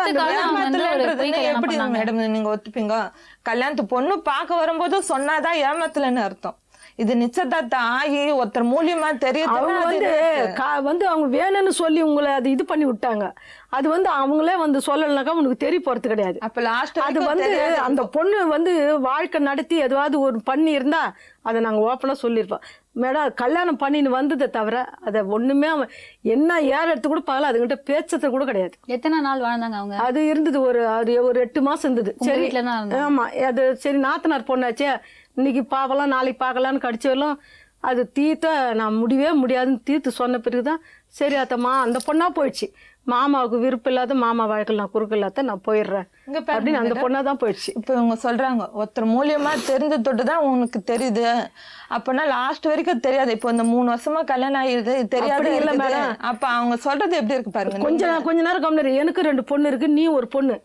எப்படி மேடம் நீங்க ஒத்துப்பீங்க? கல்யாணத்து பொண்ணு பார்க்க வரும்போது சொன்னாதான் ஏமாத்தலன்னு அர்த்தம். இது நிச்சயதார்த்தம் ஆகி ஒருத்தர் மூலியமா தெரியும். அவங்க அவங்க வேணும்னு சொல்லி உங்களை அது இது பண்ணி விட்டாங்க. அது அவங்களே சொல்லலைனாக்கா உனக்கு தெரிய போறது கிடையாது. அப்ப லாஸ்ட் அது அந்த பொண்ணு வாழ்க்கை நடத்தி எதுவாவது ஒரு பண்ணி இருந்தா அதை நாங்க ஓப்பனா சொல்லியிருப்போம். மேடம் கல்யாணம் பண்ணின்னு வந்ததை தவிர அதை ஒண்ணுமே என்ன ஏற எடுத்து கூட பார்க்கல. அதுகிட்ட பேச்சது கூட கிடையாது. எத்தனை நாள் வாழ்ந்தாங்க அவங்க? அது இருந்தது ஒரு 8 மாசம் இருந்தது. சரி, ஆமா, அது சரி நாத்தனார் பொண்ணாச்சே, இன்னைக்கு பார்க்கலாம் நாளைக்கு பார்க்கலான்னு கடிச்சு வரலாம். அது தீர்த்த நான் முடியாதுன்னு தீர்த்து சொன்ன பிறகுதான் சரி அத்தம்மா அந்த பொண்ணா போயிடுச்சு. மாமாவுக்கு விருப்பம் இல்லாத மாமா வாழ்க்கையில் நான் குறுக்க இல்லாத நான் போயிடுறேன் அப்படின்னு அந்த பொண்ணா தான் போயிடுச்சு. இப்போ இவங்க சொல்றாங்க ஒருத்தர் மூலியமா தெரிஞ்ச தொட்டு தான் உனக்கு தெரியுது. அப்பனா லாஸ்ட் வரைக்கும் தெரியாது. இப்போ இந்த 3 வருஷமா கல்யாணம் ஆகிடுது தெரியாது இல்ல மேடம். அப்ப அவங்க சொல்றது எப்படி இருக்கு பாருங்க. கொஞ்ச நேரம் கம்மியாரு. எனக்கு 2 பொண்ணு இருக்கு, நீ ஒரு பொண்ணு.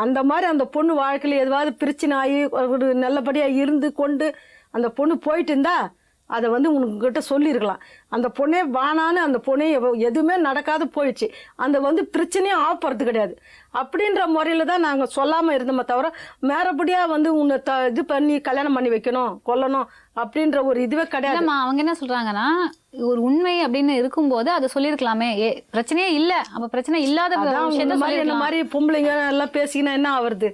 அந்த மாதிரி அந்த பொண்ணு வாழ்க்கையில் எதுவாவது பிரச்சனை ஆகி ஒரு நல்லபடியா இருந்து கொண்டு அந்த பொண்ணு போயிட்டு இருந்தா அதை உங்ககிட்ட சொல்லியிருக்கலாம். அந்த பொண்ணே வானான்னு அந்த பொண்ணே எதுவுமே நடக்காத போயிடுச்சு. அந்த பிரச்சனையும் ஆப்பறது கிடையாது. அப்படின்ற முறையில் தான் நாங்கள் சொல்லாமல் இருந்தோமே தவிர மேறபடியாக உன்னை இது பண்ணி கல்யாணம் பண்ணி வைக்கணும் கொல்லணும் அப்படின்ற ஒரு இதுவே கிடையாது. அவங்க என்ன சொல்கிறாங்கன்னா ஒரு உண்மை அப்படின்னு இருக்கும்போது அதை சொல்லியிருக்கலாமே, பிரச்சனையே இல்லை. அப்போ பிரச்சனை இல்லாத இந்த மாதிரி பொம்பளைங்க எல்லாம் பேசினா என்ன ஆகுறது?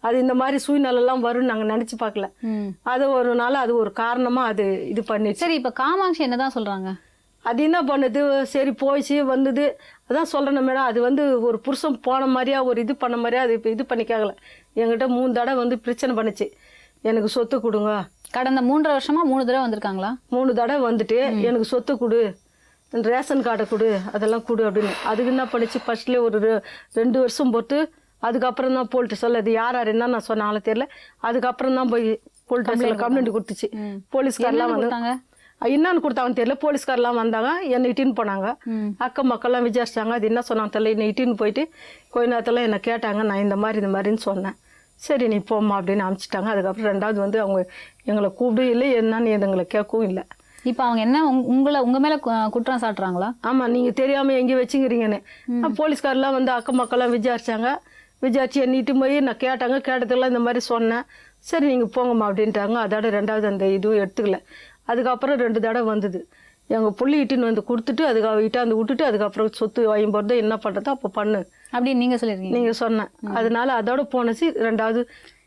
அது இந்த மாதிரி சூழ்நிலைலாம் வரும்னு நாங்கள் நினச்சி பார்க்கல. அது ஒரு நாள் அது ஒரு காரணமாக அது இது பண்ணி. சரி, இப்போ காமாட்சி என்ன தான் சொல்கிறாங்க? அது என்ன பண்ணுது? சரி போயிடுச்சு வந்தது. அதான் சொல்கிறேன் மேடம், அது ஒரு புருஷன் போன மாதிரியா ஒரு இது பண்ண மாதிரியா அது இப்போ இது பண்ணிக்காகல. என்கிட்ட 3 தடவை பிரச்சனை பண்ணுச்சு. எனக்கு சொத்து கொடுங்க. கடந்த 3 வருஷமா 3 தடவை வந்திருக்காங்களா? 3 தடவை வந்துட்டு எனக்கு சொத்து கொடு, ரேஷன் கார்டை கொடு, அதெல்லாம் கொடு அப்படின்னு. அதுக்கு என்ன பண்ணிச்சு, ஃபர்ஸ்ட்லேயே ஒரு 2 வருஷம் போட்டு அதுக்கப்புறம் தான் போலீஸ் சொல்ல அது யார் என்ன நான் சொன்னாலும் தெரியல. அதுக்கப்புறம் தான் போய் போலீஸ் கம்ப்ளைண்ட் கொடுத்துச்சு. போலீஸ்காரெலாம் வந்தாங்க, என்னன்னு கொடுத்தாங்கன்னு தெரியல. போலீஸ்காரெலாம் வந்தாங்க, என்னை இட்டின்னு போனாங்க. அக்கம் மக்கள்லாம் விசாரிச்சாங்க. அது என்ன சொன்னாங்க தெரியல. என்னை இட்டின்னு போயிட்டு கொஞ்ச நேரத்தில் என்னை கேட்டாங்க. நான் இந்த மாதிரின்னு சொன்னேன். சரி நீ போம்மா அப்படின்னு அனுப்பிச்சிட்டாங்க. அதுக்கப்புறம் 2வது அவங்க எங்களை கூப்பிடும் இல்லை என்னன்னு எங்களை கேட்கவும் இல்லை. இப்போ அவங்க என்ன உங்க மேல குற்றம் சாட்டுறாங்களா? ஆமாம், நீங்கள் தெரியாமல் எங்கேயும் வச்சுக்கிறீங்கன்னு போலீஸ்காரெலாம் வந்து அக்கம் பக்கம்லாம் விசாரிச்சாங்க. விசாரிச்சு எண்ணிட்டு போய் நான் கேட்டாங்க. கேட்டதுக்கெல்லாம் இந்த மாதிரி சொன்னேன். சரி நீங்கள் போங்கம்மா அப்படின்ட்டாங்க. அதோட ரெண்டாவது அந்த இதுவும் எடுத்துக்கல. அதுக்கப்புறம் 2 தடவை வந்தது. எங்கள் புள்ளி இட்டுன்னு வந்து கொடுத்துட்டு அதுக்கு இட்டாந்து விட்டுட்டு அதுக்கப்புறம் சொத்து வாங்கி போகிறது என்ன பண்ணுறதோ அப்போ பண்ணு அப்படின்னு நீங்கள் சொல்லியிருக்கீங்க. நீங்கள் சொன்னேன். அதனால அதோட போனச்சு. ரெண்டாவது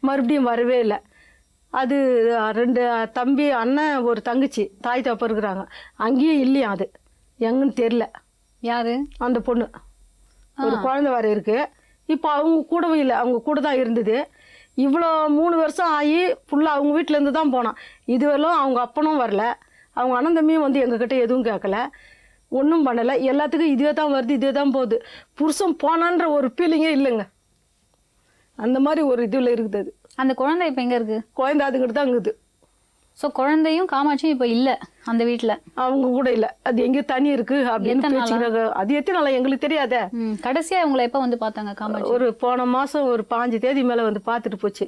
மறுபடியும் வரவே இல்லை. அது 2 தம்பி அண்ணன் ஒரு தங்கச்சி தாய் தப்ப இருக்கிறாங்க. அங்கேயும் இல்லையா அது எங்கன்னு தெரில. யாரு? அந்த பொண்ணு ஒரு குழந்தை வர இருக்கு. இப்போ அவங்க கூடவும் இல்லை, அவங்க கூட தான் இருந்தது. இவ்வளோ 3 வருஷம் ஆகி ஃபுல்லாக அவங்க வீட்டிலேருந்து தான் போனான். இதுவரையிலும் அவங்க அப்பனும் வரல, அவங்க அண்ணன் தம்பியும் வந்து எங்ககிட்ட எதுவும் கேட்கல, ஒன்றும் பண்ணலை. எல்லாத்துக்கும் இதே தான் வருது, இதே தான் போகுது. புருஷன் போனான்ற ஒரு ஃபீலிங்கே இல்லைங்க. அந்த மாதிரி ஒரு இதில் இருக்குது. அது அந்த குழந்தை இப்போ எங்கே இருக்குது? குழந்தை அதுக்கிட்ட தான் இருக்குது. ஸோ குழந்தையும் காமாட்சியும் இப்போ இல்லை அந்த வீட்டில், அவங்க கூட இல்லை. அது எங்கேயோ தனி இருக்குது அப்படின்னு பேசிக்கிறாங்க. அது எத்தனை நாளா எங்களுக்கு தெரியாதே. கடைசியாக இவங்களை எப்போ வந்து பார்த்தாங்க காமாட்சி? ஒரு போன மாதம் ஒரு 5 தேதி மேலே வந்து பார்த்துட்டு போச்சு.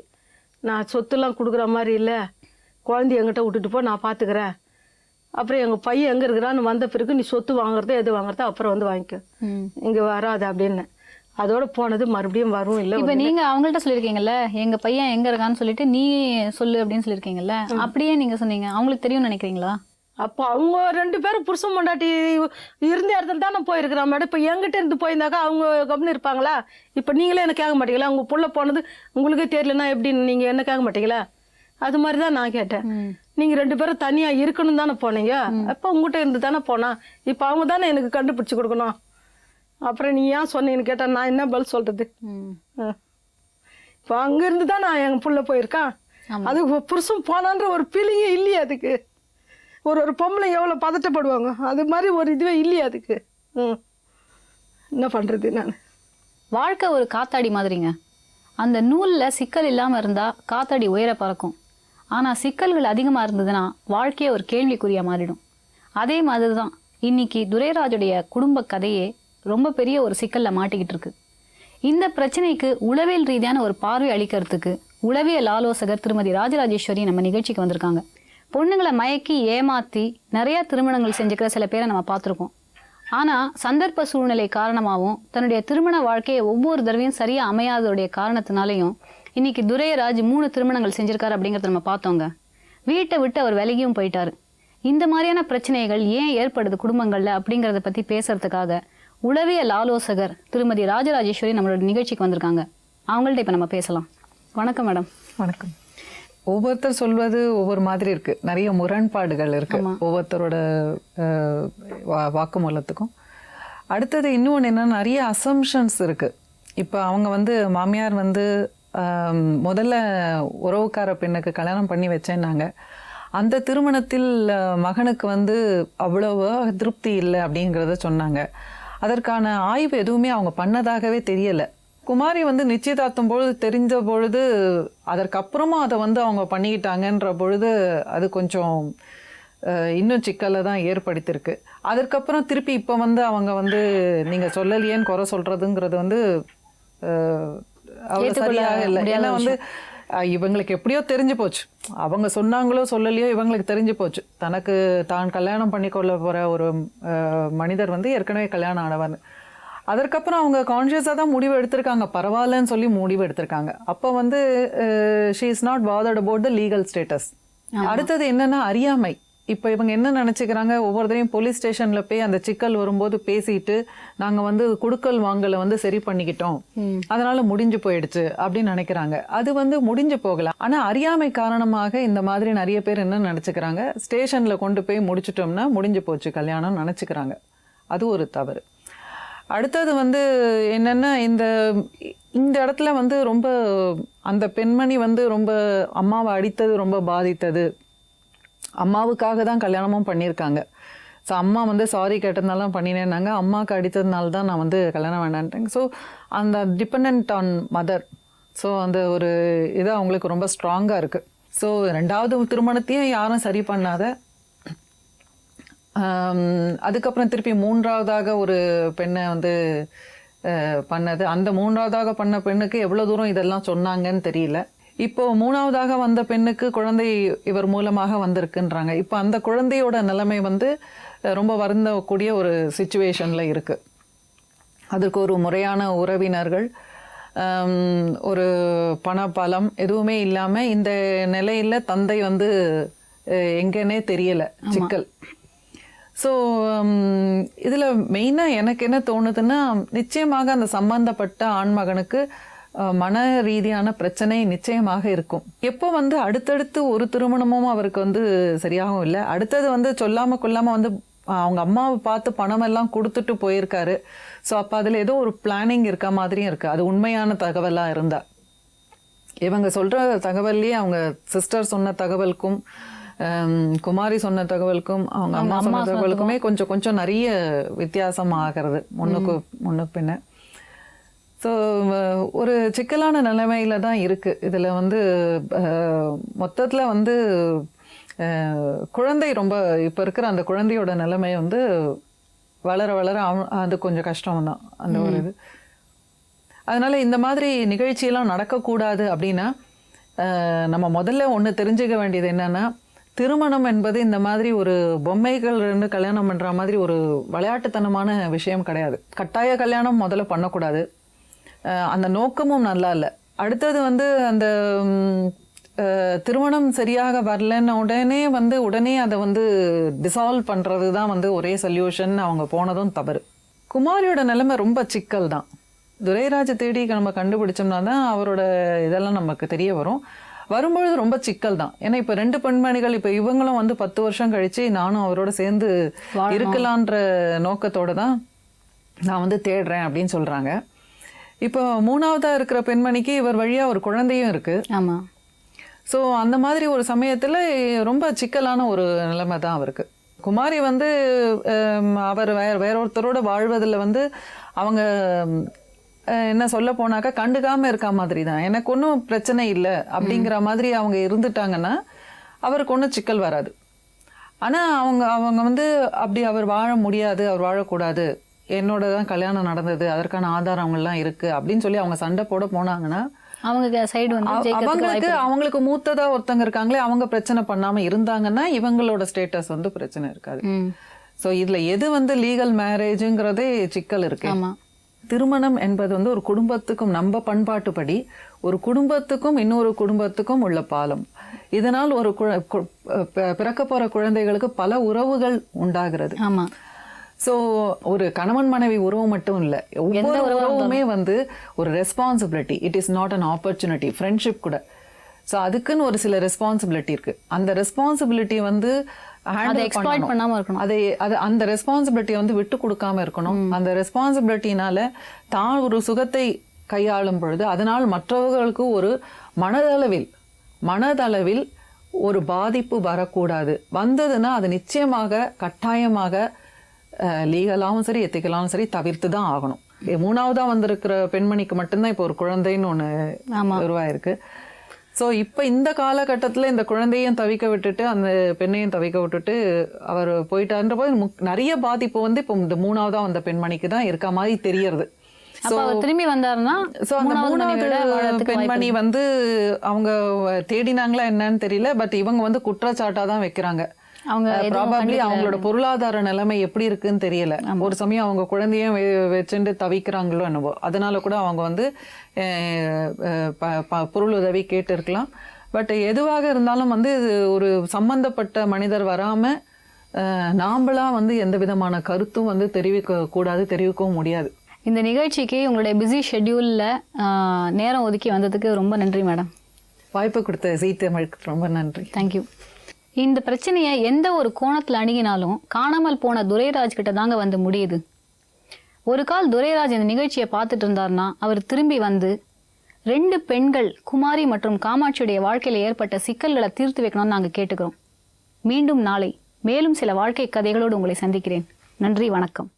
நான் சொத்துலாம் கொடுக்குற மாதிரி இல்லை, குழந்தைய எங்கிட்ட விட்டுட்டு போ, நான் பார்த்துக்கிறேன். அப்புறம் எங்கள் பையன் எங்கே இருக்கிறான்னு வந்த பிறகு நீ சொத்து வாங்குறதோ எது வாங்குறதோ அப்புறம் வந்து வாங்கிக்க, இங்கே வராது அப்படின்னு. அதோட போனது. மறுபடியும் வரும் இல்லை. இப்போ நீங்கள் அவங்கள்ட்ட சொல்லியிருக்கீங்கல்ல எங்கள் பையன் எங்கே இருக்கான்னு சொல்லிட்டு நீ சொல்லு அப்படின்னு சொல்லியிருக்கீங்கல்ல, அப்படியே நீங்கள் சொன்னீங்க. அவங்களுக்கு தெரியும்னு நினைக்கிறீங்களா? அப்போ அவங்க 2 பேரும் புருஷன் பொண்டாட்டி இருந்த இடத்துல தானே போயிருக்கிறா மேடம். இப்போ எங்கிட்ட இருந்து போயிருந்தாக்கா அவங்க கம்னு இருப்பாங்களா? இப்போ நீங்களே என்ன கேட்க மாட்டீங்களா? அவங்க புள்ள போனது உங்களுக்கே தெரியலன்னா எப்படின்னு நீங்கள் என்ன கேட்க மாட்டீங்களா? அது மாதிரி தான் நான் கேட்டேன். நீங்கள் 2 பேரும் தனியாக இருக்கணும் தானே போனீங்க. அப்போ உங்ககிட்ட இருந்து தானே போனா. இப்போ அவங்க தானே எனக்கு கண்டுபிடிச்சி கொடுக்கணும். அப்புறம் நீ ஏன் சொன்னீங்கன்னு கேட்டால் நான் என்ன பதில் சொல்கிறது? இப்போ அங்கேருந்து தான் நான் எங்கள் புள்ள போயிருக்கான். அது புருஷன் போனான்ற ஒரு ஃபீலிங்கே இல்லையே அதுக்கு. ஒரு பொம்பளை எவ்வளோ பதட்டப்படுவாங்க, அது மாதிரி ஒரு இதுவே இல்லையே அதுக்கு. என்ன பண்ணுறது நான்? வாழ்க்கை ஒரு காத்தாடி மாதிரிங்க. அந்த நூலில் சிக்கல் இல்லாமல் இருந்தால் காத்தாடி உயர பறக்கும். ஆனால் சிக்கல்கள் அதிகமாக இருந்ததுன்னா வாழ்க்கையே ஒரு கேள்விக்குறியாக மாறிடும். அதே மாதிரி தான் இன்னைக்கு துரைராஜுடைய குடும்ப கதையே ரொம்ப பெரிய ஒரு சிக்கலில் மாட்டிக்கிட்டு இருக்கு. இந்த பிரச்சனைக்கு உளவியல் ரீதியான ஒரு பார்வை அளிக்கிறதுக்கு உளவியல் ஆலோசகர் திருமதி ராஜராஜேஸ்வரி நம்ம நிகழ்ச்சிக்கு வந்திருக்காங்க. பொண்ணுங்களை மயக்கி ஏமாற்றி நிறையா திருமணங்கள் செஞ்சுக்கிற சில பேரை நம்ம பார்த்துருக்கோம். ஆனால் சந்தர்ப்ப சூழ்நிலை காரணமாகவும் தன்னுடைய திருமண வாழ்க்கையை ஒவ்வொரு தடவையும் சரியாக அமையாததுடைய காரணத்தினாலையும் இன்னைக்கு துரைராஜ் 3 திருமணங்கள் செஞ்சுருக்காரு அப்படிங்கிறத நம்ம பார்த்தோங்க. வீட்டை விட்டு அவர் விலகியும் போயிட்டாரு. இந்த மாதிரியான பிரச்சனைகள் ஏன் ஏற்படுது குடும்பங்களில் அப்படிங்கிறத பற்றி பேசுறதுக்காக உளவியல் ஆலோசகர் திருமதி ராஜராஜேஸ்வரி நம்மளோட நிகழ்ச்சிக்கு வந்திருக்காங்க. அவங்கள்ட்ட இப்போ நம்ம பேசலாம். வணக்கம் மேடம். வணக்கம். ஒவ்வொருத்தர் சொல்வது ஒவ்வொரு மாதிரி இருக்கு, நிறைய முரண்பாடுகள் இருக்கு ஒவ்வொருத்தரோட வாக்குமூலத்துக்கும். அடுத்தது இன்னொன்று என்னன்னா நிறைய அசம்ஷன்ஸ் இருக்கு. இப்போ அவங்க வந்து மாமியார் வந்து முதல்ல உறவுக்கார பெண்ணுக்கு கல்யாணம் பண்ணி வச்சேன்னாங்க. அந்த திருமணத்தில் மகனுக்கு வந்து அவ்வளவு திருப்தி இல்லை அப்படிங்கிறத சொன்னாங்க. அதற்கான ஆய்வு எதுவுமே அவங்க பண்ணதாகவே தெரியலை. குமாரி வந்து நிச்சயதார்த்தம் பொழுது தெரிஞ்ச பொழுது அதற்கப்புறமா அதை வந்து அவங்க பண்ணிக்கிட்டாங்கன்ற பொழுது அது கொஞ்சம் இன்னும் சிக்கலை தான் ஏற்படுத்தியிருக்கு. அதற்கப்புறம் திருப்பி இப்போ வந்து அவங்க வந்து நீங்கள் சொல்லலையேன்னு குறை சொல்கிறதுங்கிறது வந்து அவ்வளோ சரியாக இல்லை. ஏன்னா வந்து இவங்களுக்கு எப்படியோ தெரிஞ்சு போச்சு, அவங்க சொன்னாங்களோ சொல்லலையோ இவங்களுக்கு தெரிஞ்சு போச்சு தனக்கு தான் கல்யாணம் பண்ணி கொள்ள போகிற ஒரு மனிதர் வந்து ஏற்கனவே கல்யாணம் ஆனவர். அதற்கப்புறம் அவங்க கான்ஷியஸாக தான் முடிவு எடுத்திருக்காங்க, பரவாயில்லன்னு சொல்லி முடிவு எடுத்திருக்காங்க. அப்போ வந்து she is not bothered about the legal status. அடுத்தது என்னன்னா அறியாமை. இப்போ இவங்க என்ன நினச்சிக்கிறாங்க, ஒவ்வொருத்தரையும் போலீஸ் ஸ்டேஷனில் போய் அந்த சிக்கல் வரும்போது பேசிட்டு நாங்கள் வந்து குடுக்கல் வாங்கலை வந்து சரி பண்ணிக்கிட்டோம், அதனால முடிஞ்சு போயிடுச்சு அப்படின்னு நினைக்கிறாங்க. அது வந்து முடிஞ்சு போகலாம். ஆனால் அறியாமை காரணமாக இந்த மாதிரி நிறைய பேர் என்ன நினச்சிக்கிறாங்க, ஸ்டேஷனில் கொண்டு போய் முடிச்சிட்டோம்னா முடிஞ்சு போச்சு கல்யாணம் நினச்சிக்கிறாங்க. அது ஒரு தவறு. அடுத்தது வந்து என்னென்னா இந்த இடத்துல வந்து ரொம்ப அந்த பெண்மணி வந்து ரொம்ப அம்மாவை அடித்தது ரொம்ப பாதித்தது. அம்மாவுக்காக தான் கல்யாணமும் பண்ணியிருக்காங்க. ஸோ அம்மா வந்து சாரி கேட்டதுனால பண்ணினேன்னாங்க, அம்மாவுக்கு அடித்ததுனால தான் நான் வந்து கல்யாணம் வேண்டான்ட்டேங்க. ஸோ அந்த டிபெண்ட் ஆன் மதர். ஸோ அந்த ஒரு இது அவங்களுக்கு ரொம்ப ஸ்ட்ராங்காக இருக்குது. ஸோ 2வது திருமணத்தையும் யாரும் சரி பண்ணாத, அதுக்கப்புறம் திருப்பி 3வதாக ஒரு பெண்ணை வந்து பண்ணது. அந்த 3வதாக பண்ண பெண்ணுக்கு எவ்வளோ தூரம் இதெல்லாம் சொன்னாங்கன்னு தெரியல. இப்போ 3வதாக வந்த பெண்ணுக்கு குழந்தை இவர் மூலமாக வந்திருக்குன்றாங்க. இப்போ அந்த குழந்தையோட நிலைமை வந்து ரொம்ப வருந்தக்கூடிய ஒரு சிச்சுவேஷனில் இருக்குது. அதற்கு ஒரு முறையான உறவினர்கள், ஒரு பணபலம் எதுவுமே இல்லாமல் இந்த நிலையில் தந்தை வந்து எங்கன்னே தெரியலை, சிக்கல். ஸோ இதில் மெயினாக எனக்கு என்ன தோணுதுன்னா, நிச்சயமாக அந்த சம்பந்தப்பட்ட ஆண்மகனுக்கு மன ரீதியான பிரச்சனை நிச்சயமாக இருக்கும். எப்போ வந்து அடுத்தடுத்து ஒரு திருமணமும் அவருக்கு வந்து சரியாகவும் இல்லை, அடுத்தது வந்து சொல்லாமல் கொள்ளாமல் வந்து அவங்க அம்மாவை பார்த்து பணம் எல்லாம் கொடுத்துட்டு போயிருக்காரு. ஸோ அப்போ அதில் ஏதோ ஒரு பிளானிங் இருக்க மாதிரியும் இருக்குது. அது உண்மையான தகவலாக இருந்தா. இவங்க சொல்கிற தகவல்லையே அவங்க சிஸ்டர் சொன்ன தகவலுக்கும் குமாரி சொன்ன தகவலுக்கும் அவங்க அம்மா சொன்ன தகவலுக்குமே கொஞ்சம் நிறைய வித்தியாசம் ஆகிறது முன்னுக்கு பின்ன. ஸோ ஒரு சிக்கலான நிலைமையில தான் இருக்குது. இதில் வந்து மொத்தத்தில் வந்து குழந்தை ரொம்ப இப்போ இருக்கிற அந்த குழந்தையோட நிலைமை வந்து வளர வளர அது கொஞ்சம் கஷ்டம்தான் அந்த ஒரு இது. அதனால இந்த மாதிரி நிகழ்ச்சியெல்லாம் நடக்கக்கூடாது அப்படின்னா நம்ம முதல்ல ஒன்று தெரிஞ்சுக்க வேண்டியது என்னன்னா, திருமணம் என்பது இந்த மாதிரி ஒரு பொம்மைகள் ரெண்டு கல்யாணம் பண்ணுற மாதிரி ஒரு விளையாட்டுத்தனமான விஷயம் கிடையாது. கட்டாய கல்யாணம் முதல்ல பண்ணக்கூடாது. அந்த நோக்கமும் நல்லா இல்லை. அடுத்தது வந்து அந்த திருமணம் சரியாக வரலன்னு உடனே அதை வந்து டிசால்வ் பண்ணுறது தான் வந்து ஒரே சொல்யூஷன். அவங்க போனதும் தவறு. குமாரியோட நிலைமை ரொம்ப சிக்கல் தான். துரைராஜை தேடி நம்ம கண்டுபிடிச்சோம்னா தான் அவரோட இதெல்லாம் நமக்கு தெரிய வரும்பொழுது ரொம்ப சிக்கல் தான். ஏன்னா இப்போ 2 பெண்மணிகள், இப்போ இவங்களும் வந்து 10 வருஷம் கழிச்சு நானும் அவரோட சேர்ந்து இருக்கலான்ற நோக்கத்தோடு தான் நான் வந்து தேடுறேன் அப்படின்னு சொல்கிறாங்க. இப்போ 3வதாக இருக்கிற பெண்மணிக்கு இவர் வழியாக ஒரு குழந்தையும் இருக்குது. ஆமாம். ஸோ அந்த மாதிரி ஒரு சமயத்தில் ரொம்ப சிக்கலான ஒரு நிலைமை தான் அவருக்கு. குமாரி வந்து அவர் வேற ஒருத்தரோட வாழ்வதில் வந்து அவங்க என்ன சொல்ல போனாக்கா கண்டுக்காமல் இருக்க மாதிரி தான். எனக்கு ஒன்றும் பிரச்சனை இல்லை அப்படிங்கிற மாதிரி அவங்க இருந்துட்டாங்கன்னா அவருக்கு ஒன்றும் சிக்கல் வராது. ஆனால் அவங்க வந்து அப்படி அவர் வாழ முடியாது, அவர் வாழக்கூடாது, என்னோட தான் கல்யாணம் நடந்தது, அதற்கான ஆதாரங்கள்லாம் இருக்குது அப்படின்னு சொல்லி அவங்க சண்டை போட போனாங்கன்னா அவங்க சைடு வந்து அவங்களுக்கு மூத்ததா ஒருத்தங்க இருக்காங்களே, அவங்க பிரச்சனை பண்ணாமல் இருந்தாங்கன்னா இவங்களோட ஸ்டேட்டஸ் வந்து பிரச்சனை இருக்காது. ஸோ இதில் எது வந்து லீகல் மேரேஜுங்கிறதே சிக்கல் இருக்கு. திருமணம் என்பது வந்து ஒரு குடும்பத்துக்கும், நம்ம பண்பாட்டுப்படி ஒரு குடும்பத்துக்கும் இன்னொரு குடும்பத்துக்கும் உள்ள பாலம். இதனால் ஒரு பிறக்க போற குழந்தைகளுக்கு பல உறவுகள் உண்டாகிறது. ஆமா. ஸோ ஒரு கணவன் மனைவி உறவு மட்டும் இல்லை, ஒவ்வொரு உறவுமே வந்து ஒரு responsibility. It is not an opportunity. Friendship கூட. ஸோ அதுக்குன்னு ஒரு சில ரெஸ்பான்சிபிலிட்டி இருக்கு. அந்த ரெஸ்பான்சிபிலிட்டி வந்து அந்த ரெஸ்பான்சிபிலிட்டியை வந்து விட்டு கொடுக்காம இருக்கணும். அந்த ரெஸ்பான்சிபிலிட்டினால தான் ஒரு சுகத்தை கையாளும் பொழுது அதனால் மற்றவர்களுக்கு ஒரு மனதளவில் ஒரு பாதிப்பு வரக்கூடாது. வந்ததுன்னா அது நிச்சயமாக கட்டாயமாக லீகலாகவும் சரி எத்திக்கலாகவும் சரி தவிர்த்து தான் ஆகணும். 3வதா வந்திருக்கிற பெண்மணிக்கு மட்டும்தான் இப்போ ஒரு குழந்தைன்னு ஒன்று உருவாயிருக்கு. ஸோ இப்போ இந்த காலகட்டத்தில் இந்த குழந்தையும் தவிக்க விட்டுட்டு அந்த பெண்ணையும் தவிக்க விட்டுட்டு அவர் போயிட்டாருன்ற போது நிறைய பாதிப்பு வந்து இப்போ இந்த 3வதா வந்த பெண்மணிக்கு தான் இருக்க மாதிரி தெரியறது. திரும்பி வந்தாருன்னா அந்த 3வது பெண்மணி வந்து அவங்க தேடினாங்களா என்னன்னு தெரியல. பட் இவங்க வந்து குற்றச்சாட்டா தான் வைக்கிறாங்க. ப்ராபப்ளி அவங்களோட பொருளாதார நிலைமை எப்படி இருக்குன்னு தெரியல. ஒரு சமயம் அவங்க குழந்தையும் வச்சுட்டு தவிக்கிறாங்களோ என்னவோ, அதனால கூட அவங்க வந்து பொருள் உதவி கேட்டு இருக்கலாம். பட் எதுவாக இருந்தாலும் வந்து ஒரு சம்பந்தப்பட்ட மனிதர் வராம நாம்பளா வந்து எந்த விதமான கருத்தும் வந்து தெரிவிக்கவும் முடியாது. இந்த நிகழ்ச்சிக்கு உங்களுடைய பிஸி ஷெட்யூல்ல நேரம் ஒதுக்கி வந்ததுக்கு ரொம்ப நன்றி மேடம். வாய்ப்பு கொடுத்த ஜீ தமிழுக்கு ரொம்ப நன்றி. தேங்க்யூ. இந்த பிரச்சனையை எந்த ஒரு கோணத்தில் அணுகினாலும் காணாமல் போன துரைராஜ் கிட்ட தாங்க வந்து முடியுது. ஒரு கால் துரைராஜ் இந்த நிகழ்ச்சியை பார்த்துட்டு இருந்தார்னா அவர் திரும்பி வந்து 2 பெண்கள் குமாரி மற்றும் காமாட்சியுடைய வாழ்க்கையில் ஏற்பட்ட சிக்கல்களை தீர்த்து வைக்கணும்னு நாங்கள் கேட்டுக்கிறோம். மீண்டும் நாளை மேலும் சில வாழ்க்கை கதைகளோடு உங்களை சந்திக்கிறேன். நன்றி, வணக்கம்.